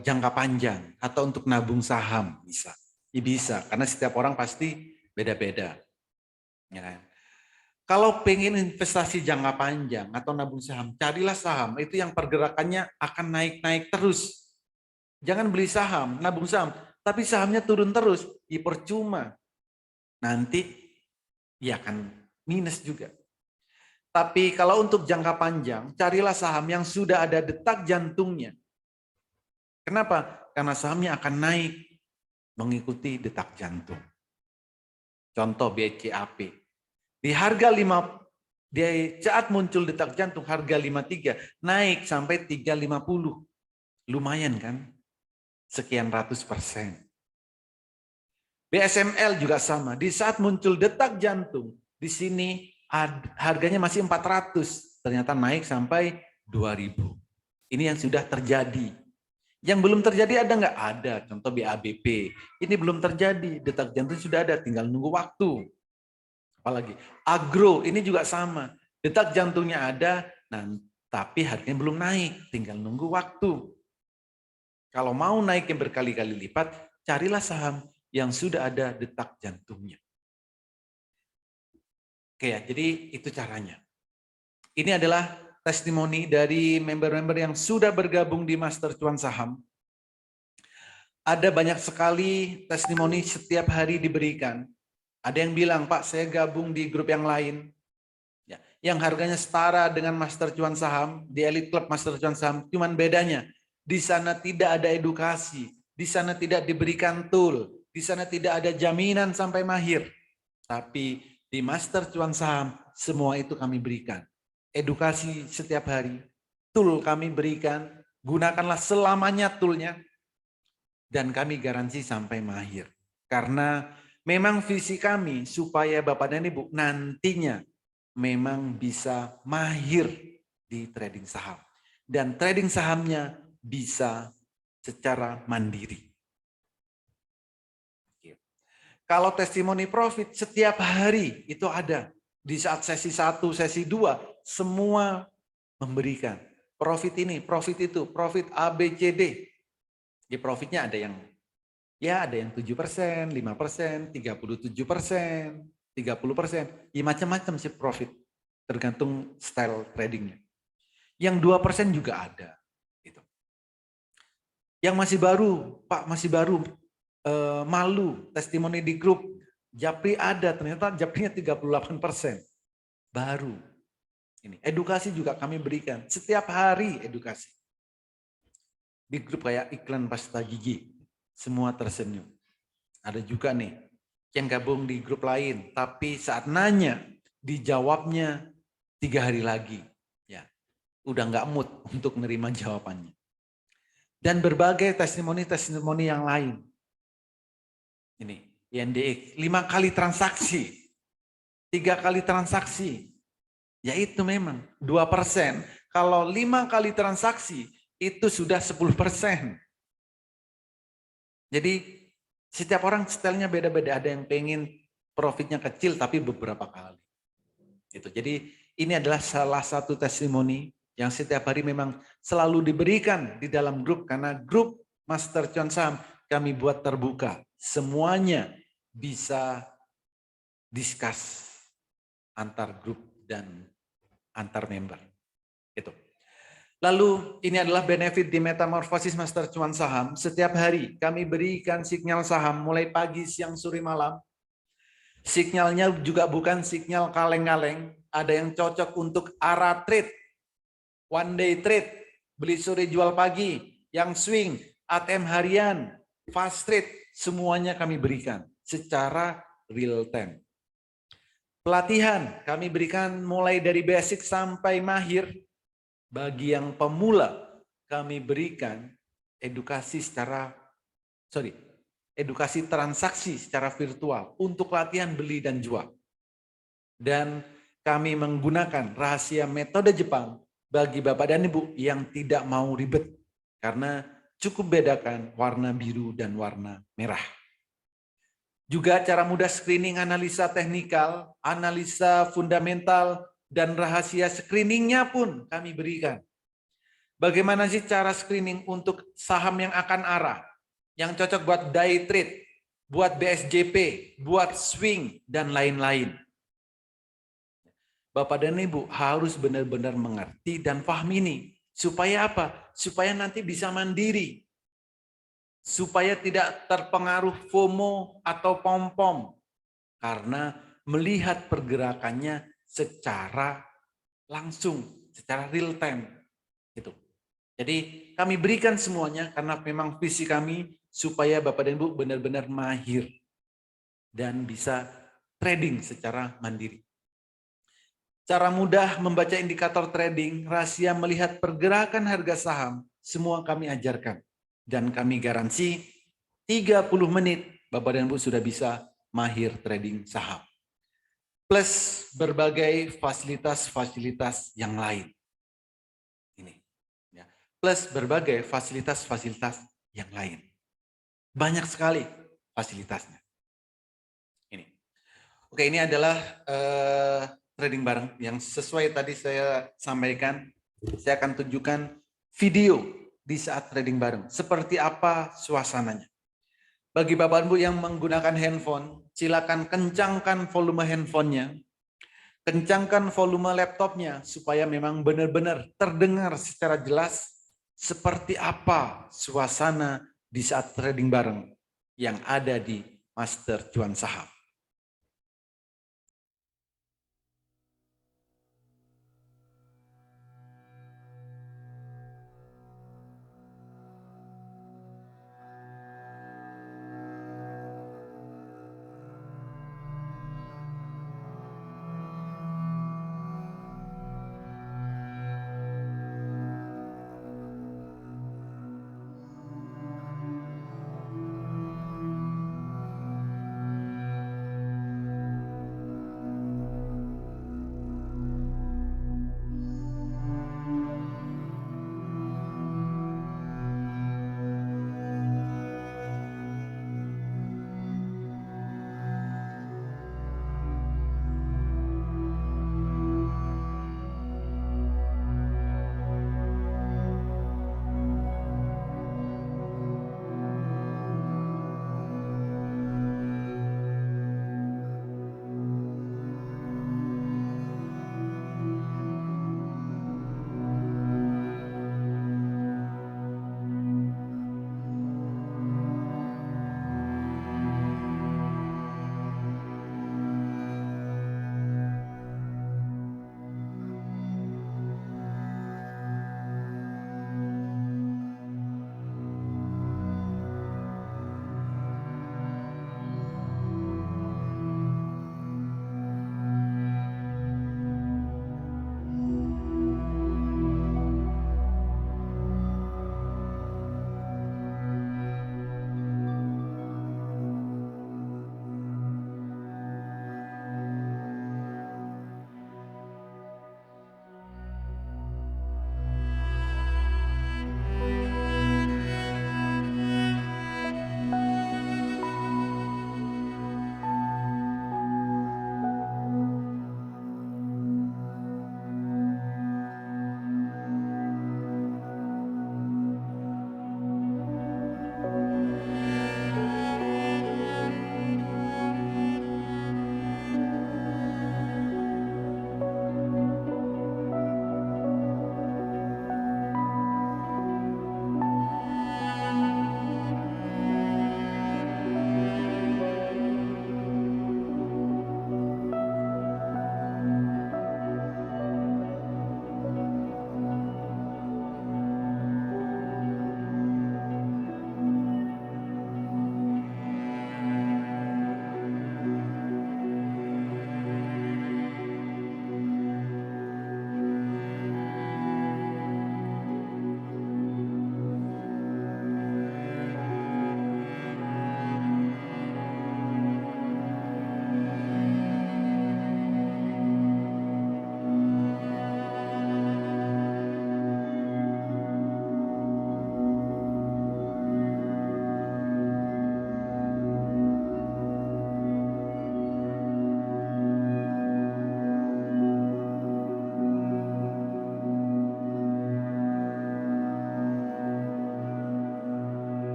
jangka panjang atau untuk nabung saham? Bisa. Ya bisa, karena setiap orang pasti beda-beda. Ya kan? Kalau pengen investasi jangka panjang atau nabung saham, carilah saham. Itu yang pergerakannya akan naik-naik terus. Jangan beli saham, nabung saham, tapi sahamnya turun terus, ya percuma. Nanti ya akan minus juga. Tapi kalau untuk jangka panjang, carilah saham yang sudah ada detak jantungnya. Kenapa? Karena sahamnya akan naik mengikuti detak jantung. Contoh BCAP. Di harga 5, di saat muncul detak jantung harga 53, naik sampai 350. Lumayan kan? Sekian ratus persen. BSML juga sama. Di saat muncul detak jantung, di sini harganya masih 400, ternyata naik sampai 2000. Ini yang sudah terjadi. Yang belum terjadi ada nggak? Ada. Contoh BABP. Ini belum terjadi. Detak jantung sudah ada, tinggal nunggu waktu. Apalagi agro, ini juga sama. Detak jantungnya ada, nah, tapi harganya belum naik, tinggal nunggu waktu. Kalau mau naik yang berkali-kali lipat, carilah saham yang sudah ada detak jantungnya. Oke ya, jadi itu caranya. Ini adalah testimoni dari member-member yang sudah bergabung di Master Cuan Saham. Ada banyak sekali testimoni setiap hari diberikan. Ada yang bilang, Pak, saya gabung di grup yang lain. Ya, yang harganya setara dengan Master Cuan Saham, di Elite Club Master Cuan Saham, cuman bedanya di sana tidak ada edukasi, di sana tidak diberikan tool, di sana tidak ada jaminan sampai mahir. Tapi di Master Cuan Saham, semua itu kami berikan. Edukasi setiap hari, tool kami berikan, gunakanlah selamanya toolnya, dan kami garansi sampai mahir. Karena memang visi kami supaya Bapak dan Ibu nantinya memang bisa mahir di trading saham. Dan trading sahamnya bisa secara mandiri. Kalau testimoni profit setiap hari itu ada. Di saat sesi 1, sesi 2, semua memberikan. Profit ini, profit itu, profit A, B, C, D. Di profitnya ada yang 7%, 5%, 37%, 30%. Ya macam-macam sih profit. Tergantung style tradingnya. Yang 2% juga ada. Gitu. Yang masih baru, Pak masih baru, malu, testimoni di grup, Japri ada, ternyata Japrinya 38%. Baru. Ini edukasi juga kami berikan setiap hari, edukasi di grup kayak iklan pasta gigi, semua tersenyum. Ada juga nih yang gabung di grup lain, tapi saat nanya dijawabnya 3 hari lagi, ya udah nggak mood untuk menerima jawabannya. Dan berbagai testimoni-testimoni yang lain. Ini INDX 5 kali transaksi, 3 kali transaksi, yaitu memang 2%. Kalau 5 kali transaksi itu sudah 10%. Jadi setiap orang stylenya beda-beda. Ada yang pengen profitnya kecil tapi beberapa kali. Itu. Jadi ini adalah salah satu testimoni yang setiap hari memang selalu diberikan di dalam grup, karena grup Master Cuan Saham kami buat terbuka. Semuanya bisa discuss antar grup dan antar member. Itu. Lalu ini adalah benefit di Metamorfosis Master Cuan Saham. Setiap hari kami berikan sinyal saham mulai pagi, siang, sore, malam. Sinyalnya juga bukan sinyal kaleng-kaleng. Ada yang cocok untuk arah trade, one day trade, beli sore jual pagi, yang swing, ATM harian, fast trade, semuanya kami berikan secara real time. Pelatihan kami berikan mulai dari basic sampai mahir. Bagi yang pemula kami berikan edukasi transaksi secara virtual untuk latihan beli dan jual. Dan kami menggunakan rahasia metode Jepang bagi Bapak dan Ibu yang tidak mau ribet, karena cukup bedakan warna biru dan warna merah. Juga cara mudah screening, analisa teknikal, analisa fundamental, dan rahasia screeningnya pun kami berikan. Bagaimana sih cara screening untuk saham yang akan arah, yang cocok buat day trade, buat BSJP, buat swing, dan lain-lain. Bapak dan Ibu harus benar-benar mengerti dan paham ini. Supaya apa? Supaya nanti bisa mandiri. Supaya tidak terpengaruh FOMO atau pom-pom. Karena melihat pergerakannya secara langsung, secara real time. Gitu. Jadi kami berikan semuanya karena memang visi kami supaya Bapak dan Ibu benar-benar mahir dan bisa trading secara mandiri. Cara mudah membaca indikator trading, rahasia melihat pergerakan harga saham, semua kami ajarkan. Dan kami garansi 30 menit Bapak dan Ibu sudah bisa mahir trading saham. Plus berbagai fasilitas-fasilitas yang lain. Ini. Ya. Plus berbagai fasilitas-fasilitas yang lain. Banyak sekali fasilitasnya. Ini. Oke, ini adalah trading bareng yang sesuai tadi saya sampaikan. Saya akan tunjukkan video di saat trading bareng. Seperti apa suasananya. Bagi Bapak Ibu yang menggunakan handphone, silakan kencangkan volume handphonenya, kencangkan volume laptopnya supaya memang benar-benar terdengar secara jelas seperti apa suasana di saat trading bareng yang ada di Master Cuan Saham.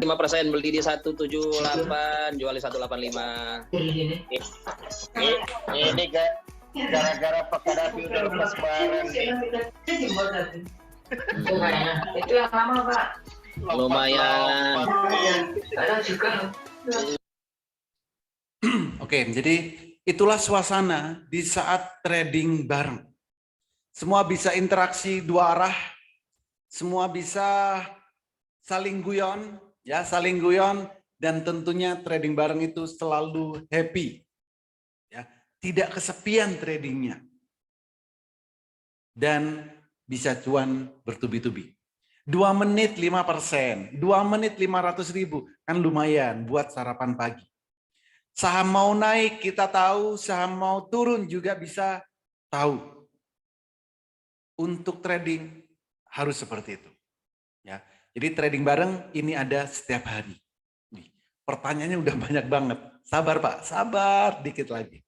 5%, beli di 178, jual di 185. Ini gara-gara Pak Kadapi udah lepas barang. Itu yang lama, Pak. Lumayan. Kadang juga. Oke, jadi itulah suasana di saat trading bareng. Semua bisa interaksi dua arah, semua bisa saling guyon, ya saling guyon, dan tentunya trading bareng itu selalu happy, ya tidak kesepian tradingnya, dan bisa cuan bertubi-tubi. 2 menit 5%, 2 menit 500.000 kan lumayan buat sarapan pagi. Saham mau naik kita tahu, saham mau turun juga bisa tahu. Untuk trading harus seperti itu. Ya, jadi trading bareng ini ada setiap hari. Nih, pertanyaannya udah banyak banget. Sabar Pak, sabar dikit lagi.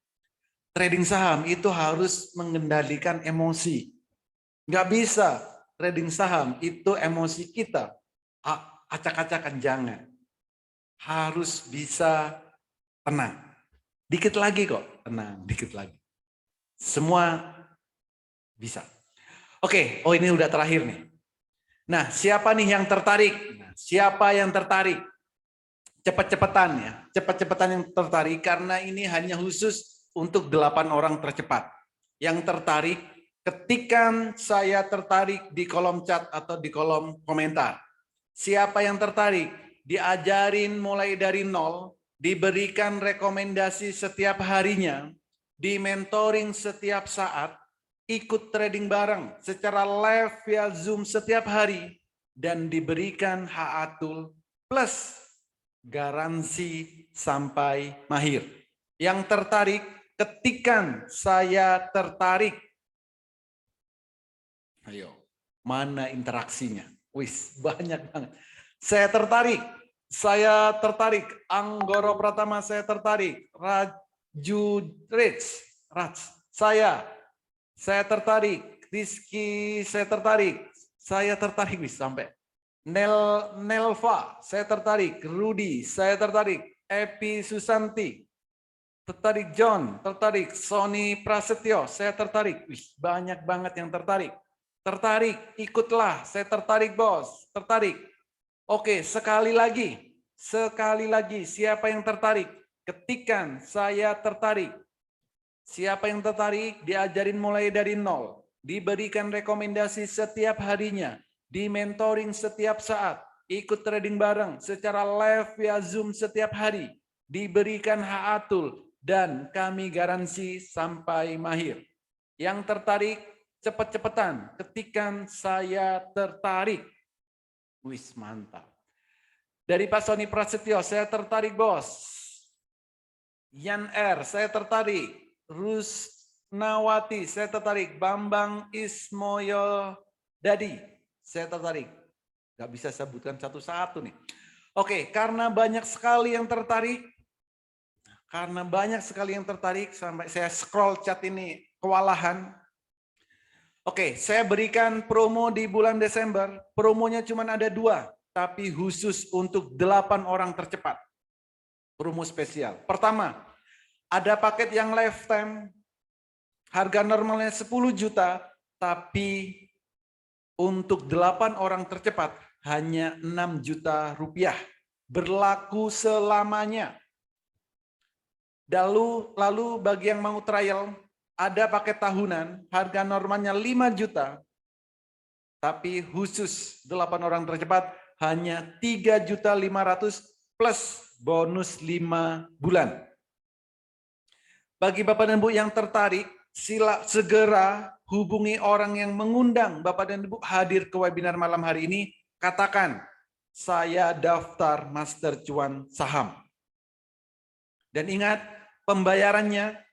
Trading saham itu harus mengendalikan emosi. Nggak bisa trading saham itu emosi kita acak-acakan, jangan. Harus bisa tenang. Dikit lagi kok, tenang, dikit lagi. Semua bisa. Oke, oh ini udah terakhir nih. Nah, siapa nih yang tertarik? Nah, siapa yang tertarik? Cepat-cepatan ya, cepat-cepatan yang tertarik karena ini hanya khusus untuk 8 orang tercepat. Yang tertarik, ketikkan saya tertarik di kolom chat atau di kolom komentar. Siapa yang tertarik? Diajarin mulai dari nol, diberikan rekomendasi setiap harinya, di mentoring setiap saat, ikut trading bareng secara live via Zoom setiap hari, dan diberikan Haatul plus garansi sampai mahir. Yang tertarik, ketikkan saya tertarik. Ayo, mana interaksinya? Wis, banyak banget. Saya tertarik. Anggoro Pratama, saya tertarik. Raju Rich, saya tertarik. Rizky, saya tertarik. Saya tertarik, wis sampai. Nelva, saya tertarik. Rudy, saya tertarik. Epi Susanti, tertarik. John, tertarik. Sony Prasetyo, saya tertarik. Wih, banyak banget yang tertarik. Tertarik, ikutlah. Saya tertarik, bos. Tertarik. Oke, sekali lagi. Siapa yang tertarik? Ketikkan saya tertarik. Siapa yang tertarik? Diajarin mulai dari nol. Diberikan rekomendasi setiap harinya. Di mentoring setiap saat. Ikut trading bareng secara live via Zoom setiap hari. Diberikan Haatul. Dan kami garansi sampai mahir. Yang tertarik, cepat-cepatan, ketikkan saya tertarik. Wis, mantap. Dari Pak Sony Prasetyo, saya tertarik, bos. Yan R, saya tertarik. Rusnawati, saya tertarik. Bambang Ismoyo Dadi, saya tertarik. Gak bisa sebutkan satu-satu nih. Oke, karena banyak sekali yang tertarik, sampai saya scroll chat ini kewalahan. Oke, saya berikan promo di bulan Desember. Promonya cuma ada 2, tapi khusus untuk 8 orang tercepat. Promo spesial. Pertama, ada paket yang lifetime, harga normalnya 10 juta, tapi untuk 8 orang tercepat hanya 6 juta rupiah. Berlaku selamanya. Lalu bagi yang mau trial, ada paket tahunan, harga normalnya 5 juta, tapi khusus 8 orang tercepat hanya 3.500.000 plus bonus 5 bulan. Bagi Bapak dan Ibu yang tertarik, sila segera hubungi orang yang mengundang Bapak dan Ibu hadir ke webinar malam hari ini. Katakan, saya daftar Master Cuan Saham. Dan ingat, pembayarannya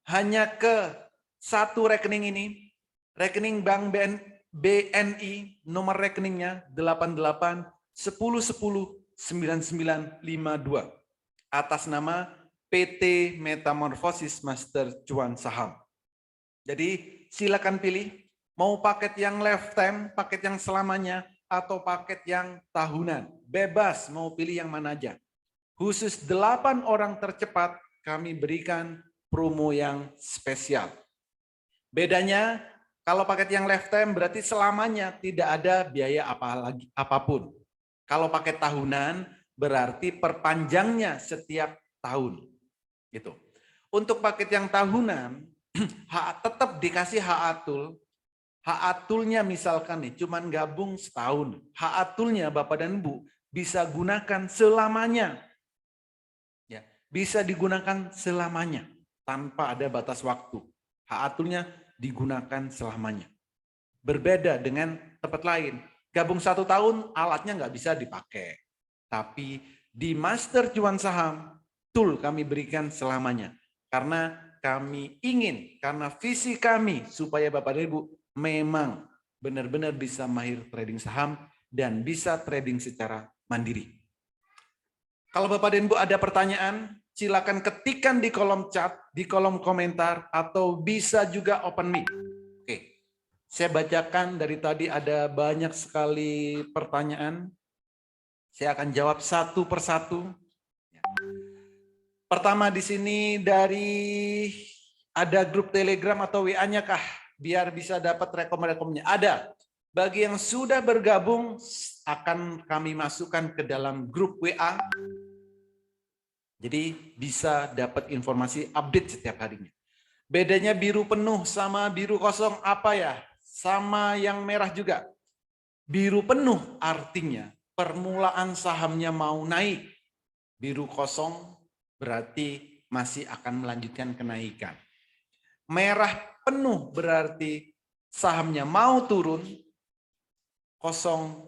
hanya ke satu rekening ini, rekening Bank BNI, nomor rekeningnya 8810109952 atas nama PT Metamorfosis Master Cuan Saham. Jadi silakan pilih, mau paket yang lifetime, paket yang selamanya, atau paket yang tahunan. Bebas mau pilih yang mana aja. Khusus 8 orang tercepat kami berikan promo yang spesial. Bedanya kalau paket yang lifetime berarti selamanya tidak ada biaya apapun. Kalau paket tahunan berarti perpanjangnya setiap tahun. Gitu. Untuk paket yang tahunan tetap dikasih hak atul. Hak atulnya misalkan nih cuman gabung setahun. Hak atulnya Bapak dan Ibu bisa gunakan selamanya. Ya, bisa digunakan selamanya tanpa ada batas waktu. Hak atulnya digunakan selamanya. Berbeda dengan tempat lain. Gabung 1 tahun alatnya nggak bisa dipakai. Tapi di Master Cuan Saham, tool kami berikan selamanya. Karena kami ingin, karena visi kami supaya Bapak dan Ibu memang benar-benar bisa mahir trading saham dan bisa trading secara mandiri. Kalau Bapak dan Ibu ada pertanyaan, silakan ketikkan di kolom chat, di kolom komentar, atau bisa juga open mic. Oke, saya bacakan dari tadi ada banyak sekali pertanyaan. Saya akan jawab satu persatu. Pertama di sini dari ada grup Telegram atau WA-nya kah? Biar bisa dapat rekom-rekomnya. Ada. Bagi yang sudah bergabung akan kami masukkan ke dalam grup WA. Jadi bisa dapat informasi update setiap harinya. Bedanya biru penuh sama biru kosong apa ya? Sama yang merah juga. Biru penuh artinya permulaan sahamnya mau naik. Biru kosong berarti masih akan melanjutkan kenaikan. Merah penuh berarti sahamnya mau turun, kosong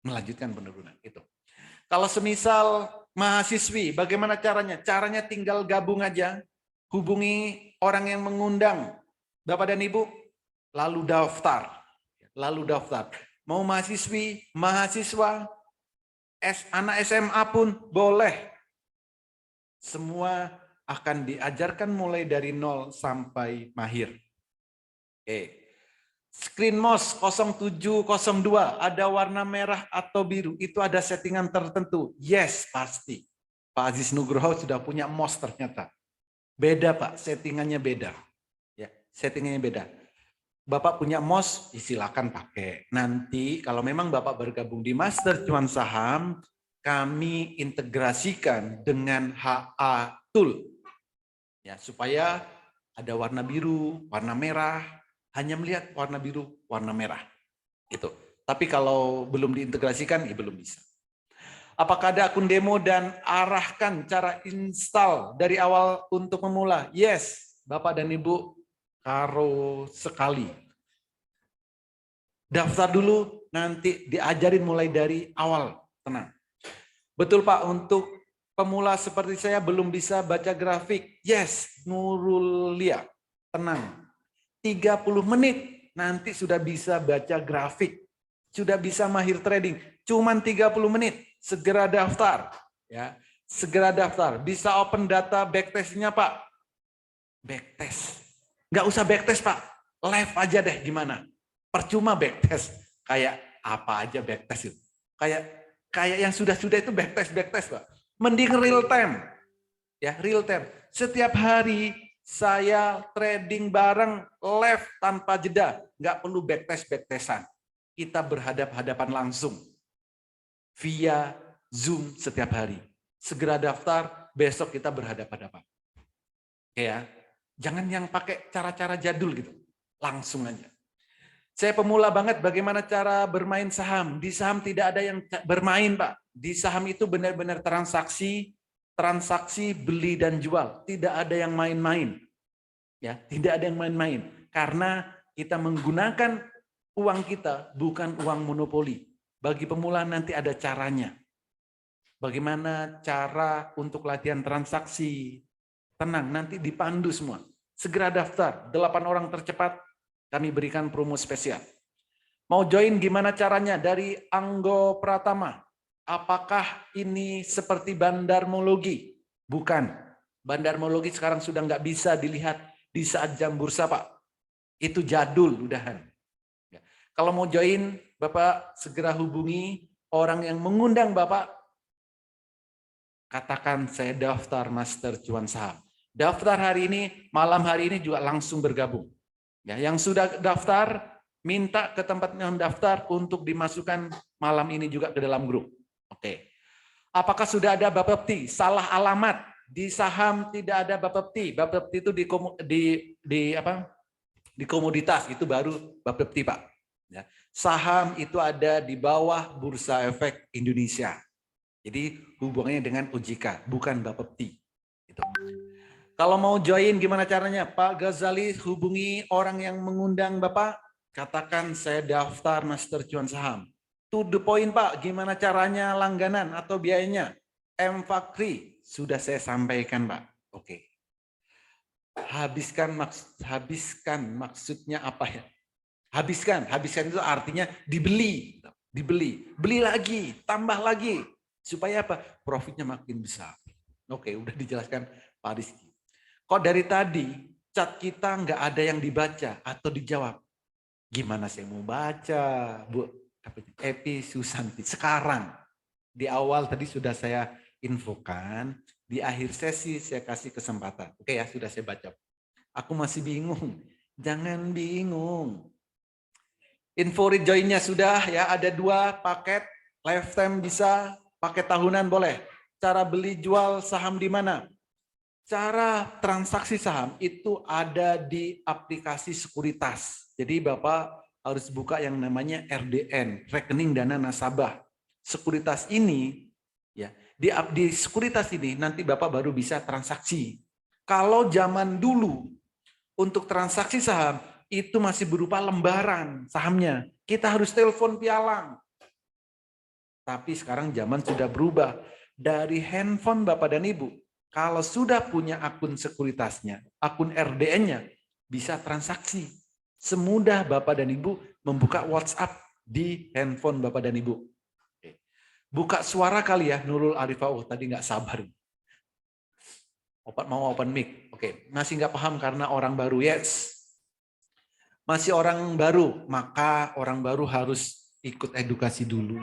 melanjutkan penurunan. Itu. Kalau semisal mahasiswi, bagaimana caranya? Caranya tinggal gabung aja, hubungi orang yang mengundang Bapak dan Ibu, lalu daftar. Mau mahasiswi, mahasiswa, anak SMA pun boleh. Semua akan diajarkan mulai dari 0 sampai mahir. Oke. Screen MOS 0702 ada warna merah atau biru. Itu ada settingan tertentu. Yes, pasti. Pak Aziz Nugroho sudah punya MOS ternyata. Beda Pak, settingannya beda. Ya, settingannya beda. Bapak punya MOS, silakan pakai. Nanti kalau memang Bapak bergabung di Master Cuan Saham, kami integrasikan dengan HA Tool. Ya, supaya ada warna biru, warna merah, hanya melihat warna biru, warna merah. Gitu. Tapi kalau belum diintegrasikan, ya belum bisa. Apakah ada akun demo dan arahkan cara install dari awal untuk memula? Yes, Bapak dan Ibu, karo sekali. Daftar dulu, nanti diajarin mulai dari awal, tenang. Betul Pak, untuk pemula seperti saya belum bisa baca grafik. Yes, Nurul Lia, tenang. 30 menit nanti sudah bisa baca grafik. Sudah bisa mahir trading. Cuman 30 menit, segera daftar. Ya, segera daftar. Bisa open data backtest-nya Pak. Backtest. Nggak usah backtest Pak, live aja deh gimana. Percuma backtest. Kayak apa aja backtest itu. Kayak yang sudah-sudah itu backtest Pak. Mending real time. Ya, real time. Setiap hari saya trading bareng live tanpa jeda. Nggak perlu backtestan. Kita berhadap-hadapan langsung. Via Zoom setiap hari. Segera daftar, besok kita berhadap-hadapan. Ya, jangan yang pakai cara-cara jadul gitu. Langsung aja. Saya pemula banget bagaimana cara bermain saham. Di saham tidak ada yang bermain, Pak. Di saham itu benar-benar transaksi beli dan jual. Tidak ada yang main-main. Ya, tidak ada yang main-main. Karena kita menggunakan uang kita bukan uang monopoli. Bagi pemula nanti ada caranya. Bagaimana cara untuk latihan transaksi. Tenang, nanti dipandu semua. Segera daftar, 8 orang tercepat. Kami berikan promo spesial. Mau join gimana caranya? Dari Anggo Pratama. Apakah ini seperti bandarmologi? Bukan. Bandarmologi sekarang sudah nggak bisa dilihat di saat jam bursa, Pak. Itu jadul, udahan. Kalau mau join, Bapak segera hubungi orang yang mengundang Bapak. Katakan saya daftar Master Cuan Saham. Daftar hari ini, malam hari ini juga langsung bergabung. Ya, yang sudah daftar, minta ke tempat yang daftar untuk dimasukkan malam ini juga ke dalam grup. Oke. Apakah sudah ada Bapepti? Salah alamat. Di saham tidak ada Bapepti. Bapepti itu di komoditas, itu baru Bapepti, Pak. Ya. Saham itu ada di bawah Bursa Efek Indonesia. Jadi hubungannya dengan OJK, bukan Bapepti. Gitu. Kalau mau join gimana caranya? Pak Ghazali hubungi orang yang mengundang Bapak, katakan saya daftar Master Cuan Saham. To the point Pak, gimana caranya langganan atau biayanya? M Fakri, sudah saya sampaikan Pak. Oke. Habiskan maksudnya apa ya? Habiskan itu artinya dibeli. Beli lagi, tambah lagi. Supaya apa? Profitnya makin besar. Oke, udah dijelaskan Pak Rizky. Kok dari tadi chat kita nggak ada yang dibaca atau dijawab? Gimana saya mau baca, Bu Epi Susanti? Sekarang, di awal tadi sudah saya infokan, di akhir sesi saya kasih kesempatan. Oke ya, sudah saya baca. Aku masih bingung. Jangan bingung. Info rejoinnya sudah ya, ada 2 paket. Lifetime bisa, paket tahunan boleh. Cara beli jual saham di mana? Cara transaksi saham itu ada di aplikasi sekuritas. Jadi Bapak harus buka yang namanya RDN, rekening dana nasabah. Sekuritas ini ya, di sekuritas ini nanti Bapak baru bisa transaksi. Kalau zaman dulu untuk transaksi saham itu masih berupa lembaran sahamnya. Kita harus telepon pialang. Tapi sekarang zaman sudah berubah. Dari handphone Bapak dan Ibu, kalau sudah punya akun sekuritasnya, akun RDN-nya, bisa transaksi. Semudah Bapak dan Ibu membuka WhatsApp di handphone Bapak dan Ibu. Oke. Buka suara kali ya, Nurul Arifah. Oh, tadi nggak sabar. Mau open mic. Oke, masih nggak paham karena orang baru. Yes. Masih orang baru, maka orang baru harus ikut edukasi dulu.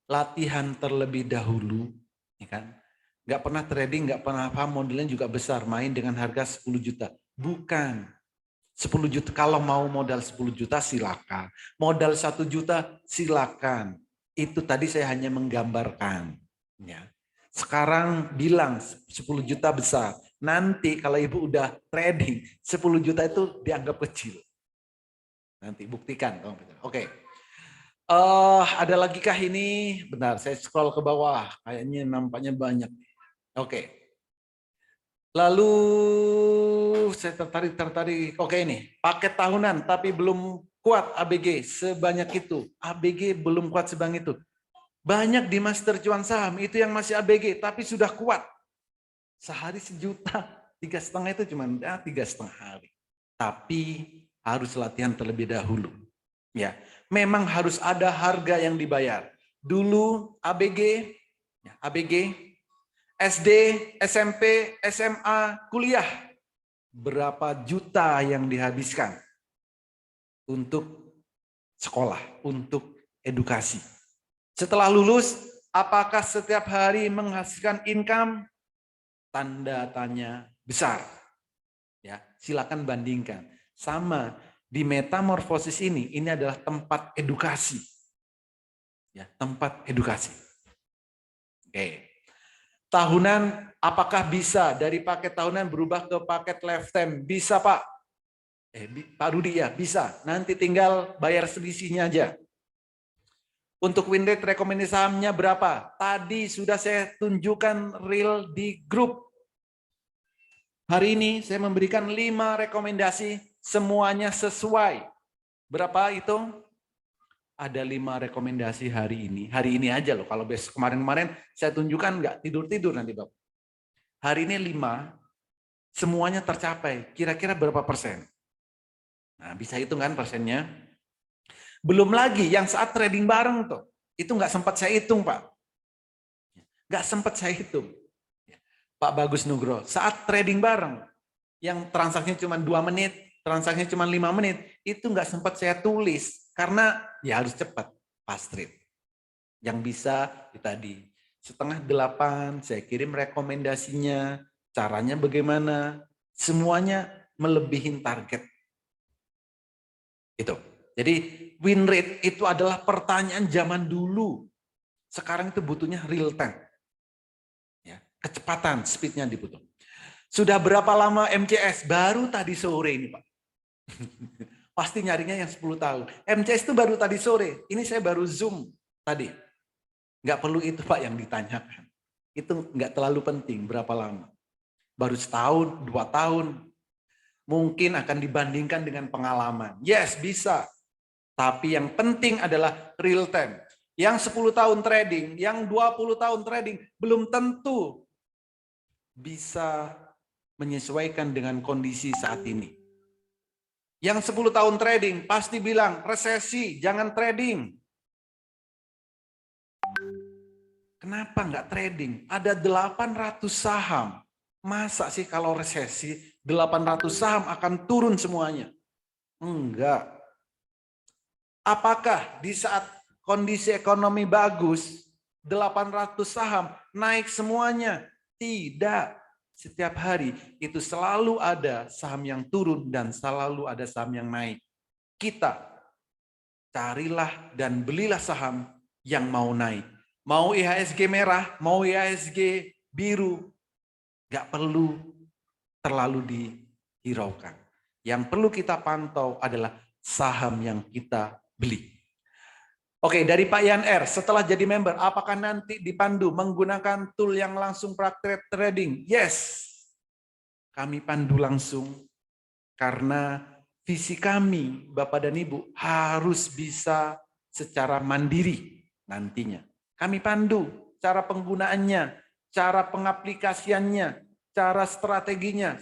Latihan terlebih dahulu. Ya kan? Nggak pernah trading, nggak pernah paham, modelnya juga besar, main dengan harga 10 juta. Bukan. 10 juta, kalau mau modal 10 juta silakan. Modal 1 juta silakan. Itu tadi saya hanya menggambarkan. Ya. Sekarang bilang 10 juta besar. Nanti kalau Ibu udah trading, 10 juta itu dianggap kecil. Nanti buktikan. Oke. Ada lagi kah ini? Bentar, saya scroll ke bawah. Kayaknya nampaknya banyak. Oke. Lalu saya tertarik. Oke ini, paket tahunan tapi belum kuat ABG sebanyak itu. ABG belum kuat sebanyak itu. Banyak di Master Cuan Saham itu yang masih ABG tapi sudah kuat. Sehari 1 juta, 3,5 itu cuma 3,5 hari. Tapi harus latihan terlebih dahulu. Ya, memang harus ada harga yang dibayar. Dulu ABG SD, SMP, SMA, kuliah, berapa juta yang dihabiskan untuk sekolah, untuk edukasi. Setelah lulus, apakah setiap hari menghasilkan income? Tanda tanya besar. Ya, silakan bandingkan. Sama di metamorfosis ini adalah tempat edukasi. Ya, tempat edukasi. Oke. Tahunan, apakah bisa dari paket tahunan berubah ke paket lifetime? Bisa Pak. Pak Rudi ya, bisa. Nanti tinggal bayar selisihnya aja. Untuk win rate rekomendasi sahamnya berapa? Tadi sudah saya tunjukkan real di grup. Hari ini saya memberikan 5 rekomendasi, semuanya sesuai. Berapa itu? Ada 5 rekomendasi hari ini. Hari ini aja loh. Kalau besok kemarin-kemarin saya tunjukkan nggak tidur-tidur nanti Bapak. Hari ini 5, semuanya tercapai. Kira-kira berapa persen? Nah, bisa hitung kan persennya. Belum lagi yang saat trading bareng tuh. Itu nggak sempat saya hitung Pak. Nggak sempat saya hitung. Pak Bagus Nugro, saat trading bareng, yang transaksinya cuma 2 menit, transaksinya cuma 5 menit, itu nggak sempat saya tulis. Karena ya harus cepat. fast trade. Yang bisa tadi 7:30 saya kirim rekomendasinya, caranya bagaimana, semuanya melebihi target. Itu. Jadi win rate itu adalah pertanyaan zaman dulu. Sekarang itu butuhnya real time. Ya, kecepatan, speednya dibutuh. Sudah berapa lama MCS? Baru tadi sore ini Pak. Pasti nyarinya yang 10 tahun. MCS itu baru tadi sore. Ini saya baru Zoom tadi. Nggak perlu itu Pak yang ditanyakan. Itu nggak terlalu penting berapa lama. Baru setahun, 2 tahun. Mungkin akan dibandingkan dengan pengalaman. Yes, bisa. Tapi yang penting adalah real time. Yang 10 tahun trading, yang 20 tahun trading, belum tentu bisa menyesuaikan dengan kondisi saat ini. Yang 10 tahun trading pasti bilang, resesi, jangan trading. Kenapa nggak trading? Ada 800 saham. Masa sih kalau resesi 800 saham akan turun semuanya? Enggak. Apakah di saat kondisi ekonomi bagus 800 saham naik semuanya? Tidak. Setiap hari itu selalu ada saham yang turun dan selalu ada saham yang naik. Kita carilah dan belilah saham yang mau naik. Mau IHSG merah, mau IHSG biru. Nggak perlu terlalu dihiraukan. Yang perlu kita pantau adalah saham yang kita beli. Oke, dari Pak Yan R, setelah jadi member, apakah nanti dipandu menggunakan tool yang langsung praktek trading? Yes, kami pandu langsung karena visi kami, Bapak dan Ibu, harus bisa secara mandiri nantinya. Kami pandu cara penggunaannya, cara pengaplikasiannya, cara strateginya,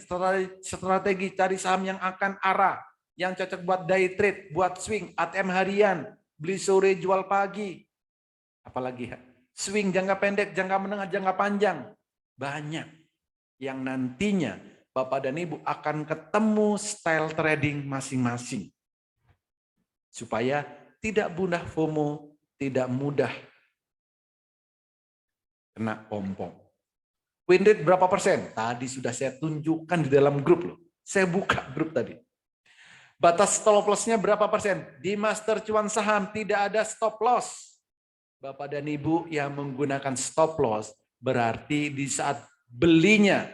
strategi cari saham yang akan arah, yang cocok buat day trade, buat swing, ATM harian, beli sore, jual pagi. Apalagi swing jangka pendek, jangka menengah, jangka panjang. Banyak yang nantinya Bapak dan Ibu akan ketemu style trading masing-masing. Supaya tidak mudah FOMO, tidak mudah kena pom-pom. Win rate berapa persen? Tadi sudah saya tunjukkan di dalam grup loh. Saya buka grup tadi. Batas stop loss-nya berapa persen? Di Master Cuan Saham tidak ada stop loss. Bapak dan Ibu yang menggunakan stop loss berarti di saat belinya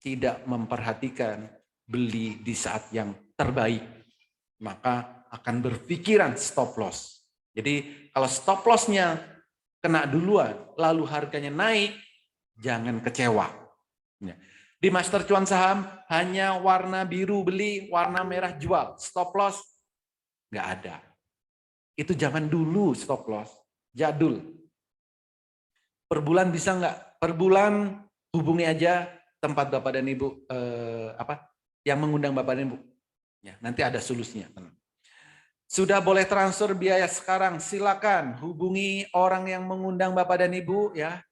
tidak memperhatikan beli di saat yang terbaik. Maka akan berpikiran stop loss. Jadi kalau stop loss-nya kena duluan, lalu harganya naik, jangan kecewa. Di Master Cuan Saham hanya warna biru beli, warna merah jual. Stop loss nggak ada. Itu zaman dulu stop loss, jadul. Per bulan bisa nggak? Per bulan hubungi aja tempat Bapak dan Ibu yang mengundang Bapak dan Ibu. Ya, nanti ada solusinya. Sudah boleh transfer biaya sekarang, silakan hubungi orang yang mengundang Bapak dan Ibu ya.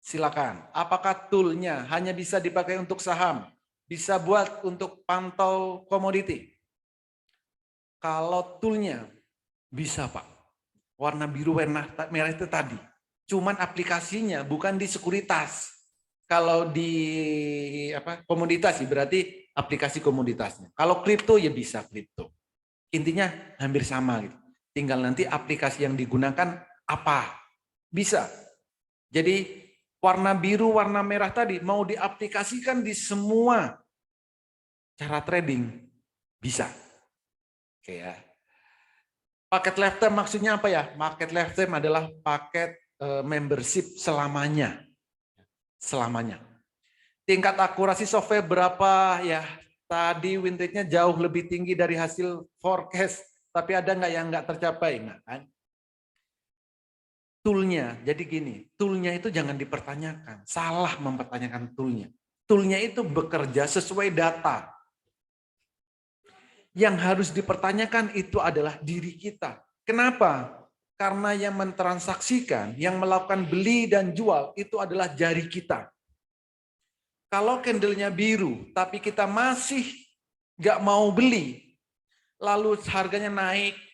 Silakan. Apakah toolnya hanya bisa dipakai untuk saham? Bisa buat untuk pantau komoditi? Kalau toolnya bisa Pak. Warna biru, warna merah itu tadi. Cuman aplikasinya bukan di sekuritas. Kalau di komoditas berarti aplikasi komoditasnya. Kalau kripto ya bisa kripto. Intinya hampir sama gitu. Tinggal nanti aplikasi yang digunakan apa? Bisa. Jadi warna biru, warna merah tadi mau diaplikasikan di semua cara trading bisa. Oke ya. Paket lifetime maksudnya apa ya? Paket lifetime adalah paket membership selamanya. Selamanya. Tingkat akurasi software berapa ya? Tadi win rate-nya jauh lebih tinggi dari hasil forecast, tapi ada nggak yang nggak tercapai? Nggak kan? Toolnya, jadi gini, toolnya itu jangan dipertanyakan, salah mempertanyakan toolnya. Toolnya itu bekerja sesuai data. Yang harus dipertanyakan itu adalah diri kita. Kenapa? Karena yang mentransaksikan, yang melakukan beli dan jual itu adalah jari kita. Kalau candle-nya biru, tapi kita masih nggak mau beli, lalu harganya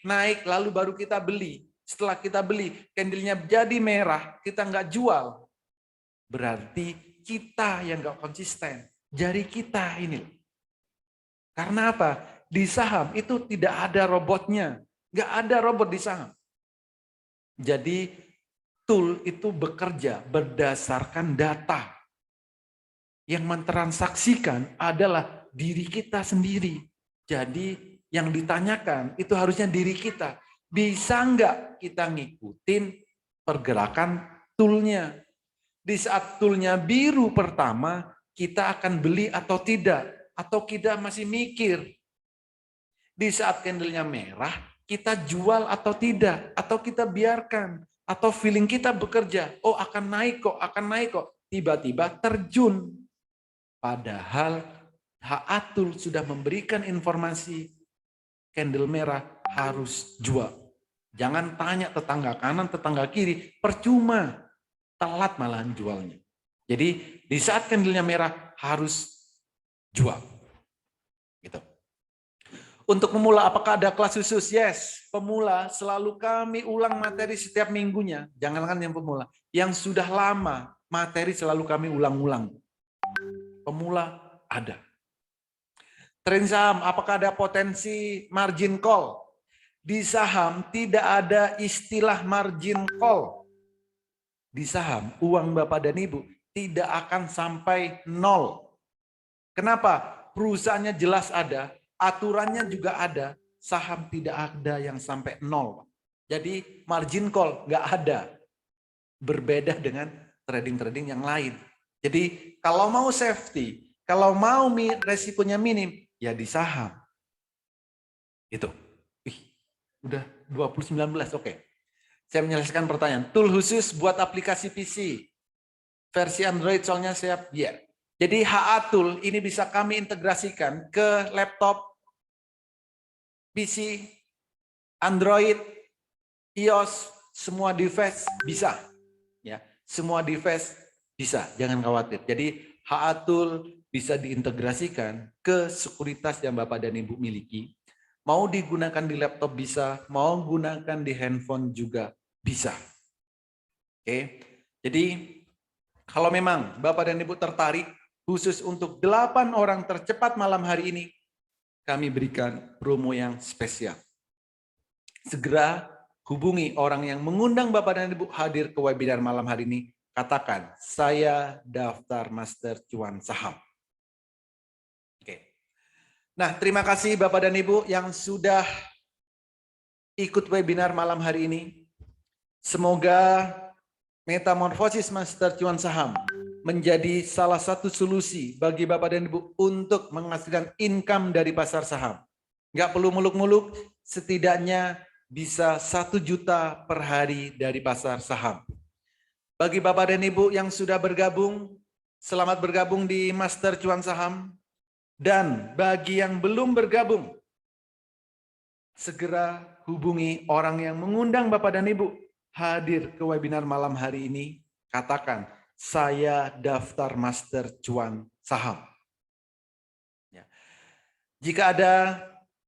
naik, lalu baru kita beli. Setelah kita beli, candlenya jadi merah, kita nggak jual. Berarti kita yang nggak konsisten. Jari kita ini. Karena apa? Di saham itu tidak ada robotnya. Nggak ada robot di saham. Jadi tool itu bekerja berdasarkan data. Yang mentransaksikan adalah diri kita sendiri. Jadi yang ditanyakan itu harusnya diri kita. Bisa nggak kita ngikutin pergerakan toolnya? Di saat toolnya biru pertama, kita akan beli atau tidak? Atau kita masih mikir? Di saat candlenya merah, kita jual atau tidak? Atau kita biarkan? Atau feeling kita bekerja? Oh akan naik kok, akan naik kok. Tiba-tiba terjun. Padahal Haatul sudah memberikan informasi candle merah harus jual. Jangan tanya tetangga kanan, tetangga kiri, percuma, telat malahan jualnya. Jadi di saat candlenya merah harus jual. Gitu. Untuk pemula, apakah ada kelas khusus? Yes, pemula selalu kami ulang materi setiap minggunya. Jangankan yang pemula, yang sudah lama materi selalu kami ulang-ulang. Pemula ada. Trading saham, apakah ada potensi margin call? Di saham tidak ada istilah margin call. Di saham, uang Bapak dan Ibu tidak akan sampai nol. Kenapa? Perusahaannya jelas ada, aturannya juga ada, saham tidak ada yang sampai nol. Jadi margin call nggak ada. Berbeda dengan trading-trading yang lain. Jadi kalau mau safety, kalau mau resikonya minim, ya di saham. Itu. Udah 2019, oke. Saya menyelesaikan pertanyaan. Tool khusus buat aplikasi PC. Versi Android soalnya siap, ya. Jadi HA Tool ini bisa kami integrasikan ke laptop, PC, Android, iOS, semua device bisa. Ya, semua device bisa, jangan khawatir. Jadi HA Tool bisa diintegrasikan ke sekuritas yang Bapak dan Ibu miliki. Mau digunakan di laptop bisa, mau gunakan di handphone juga bisa. Oke. Jadi kalau memang Bapak dan Ibu tertarik khusus untuk 8 orang tercepat malam hari ini, kami berikan promo yang spesial. Segera hubungi orang yang mengundang Bapak dan Ibu hadir ke webinar malam hari ini. Katakan, saya daftar Master Cuan Saham. Nah, terima kasih Bapak dan Ibu yang sudah ikut webinar malam hari ini. Semoga metamorfosis Master Cuan Saham menjadi salah satu solusi bagi Bapak dan Ibu untuk menghasilkan income dari pasar saham. Nggak perlu muluk-muluk, setidaknya bisa 1 juta per hari dari pasar saham. Bagi Bapak dan Ibu yang sudah bergabung, selamat bergabung di Master Cuan Saham. Dan bagi yang belum bergabung, segera hubungi orang yang mengundang Bapak dan Ibu hadir ke webinar malam hari ini. Katakan, saya daftar Master Cuan Saham. Ya. Jika ada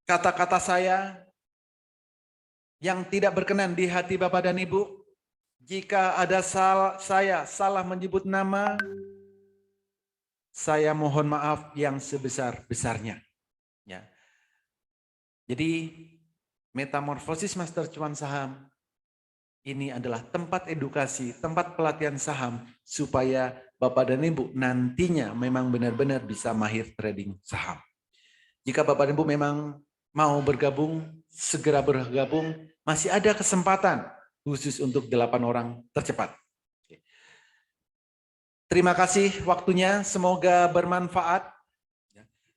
kata-kata saya yang tidak berkenan di hati Bapak dan Ibu, jika ada saya salah menyebut nama, saya mohon maaf yang sebesar-besarnya. Ya. Jadi metamorfosis Master Cuan Saham ini adalah tempat edukasi, tempat pelatihan saham supaya Bapak dan Ibu nantinya memang benar-benar bisa mahir trading saham. Jika Bapak dan Ibu memang mau bergabung, segera bergabung, masih ada kesempatan khusus untuk 8 orang tercepat. Terima kasih waktunya, semoga bermanfaat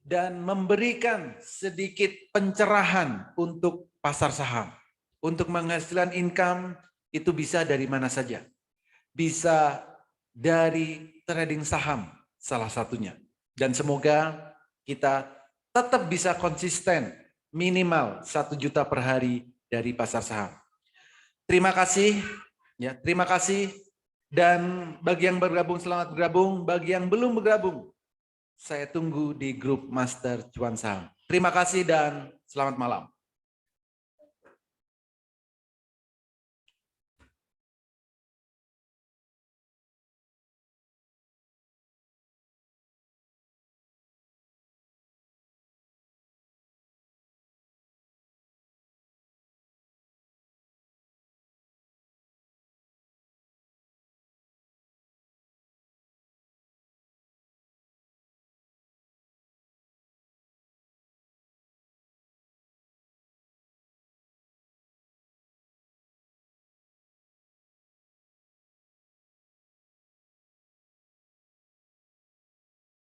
dan memberikan sedikit pencerahan untuk pasar saham. Untuk menghasilkan income itu bisa dari mana saja. Bisa dari trading saham salah satunya. Dan semoga kita tetap bisa konsisten minimal 1 juta per hari dari pasar saham. Terima kasih. Ya, terima kasih. Dan bagi yang bergabung, selamat bergabung. Bagi yang belum bergabung, Saya tunggu di grup Master Cuan Saham. Terima kasih dan selamat malam.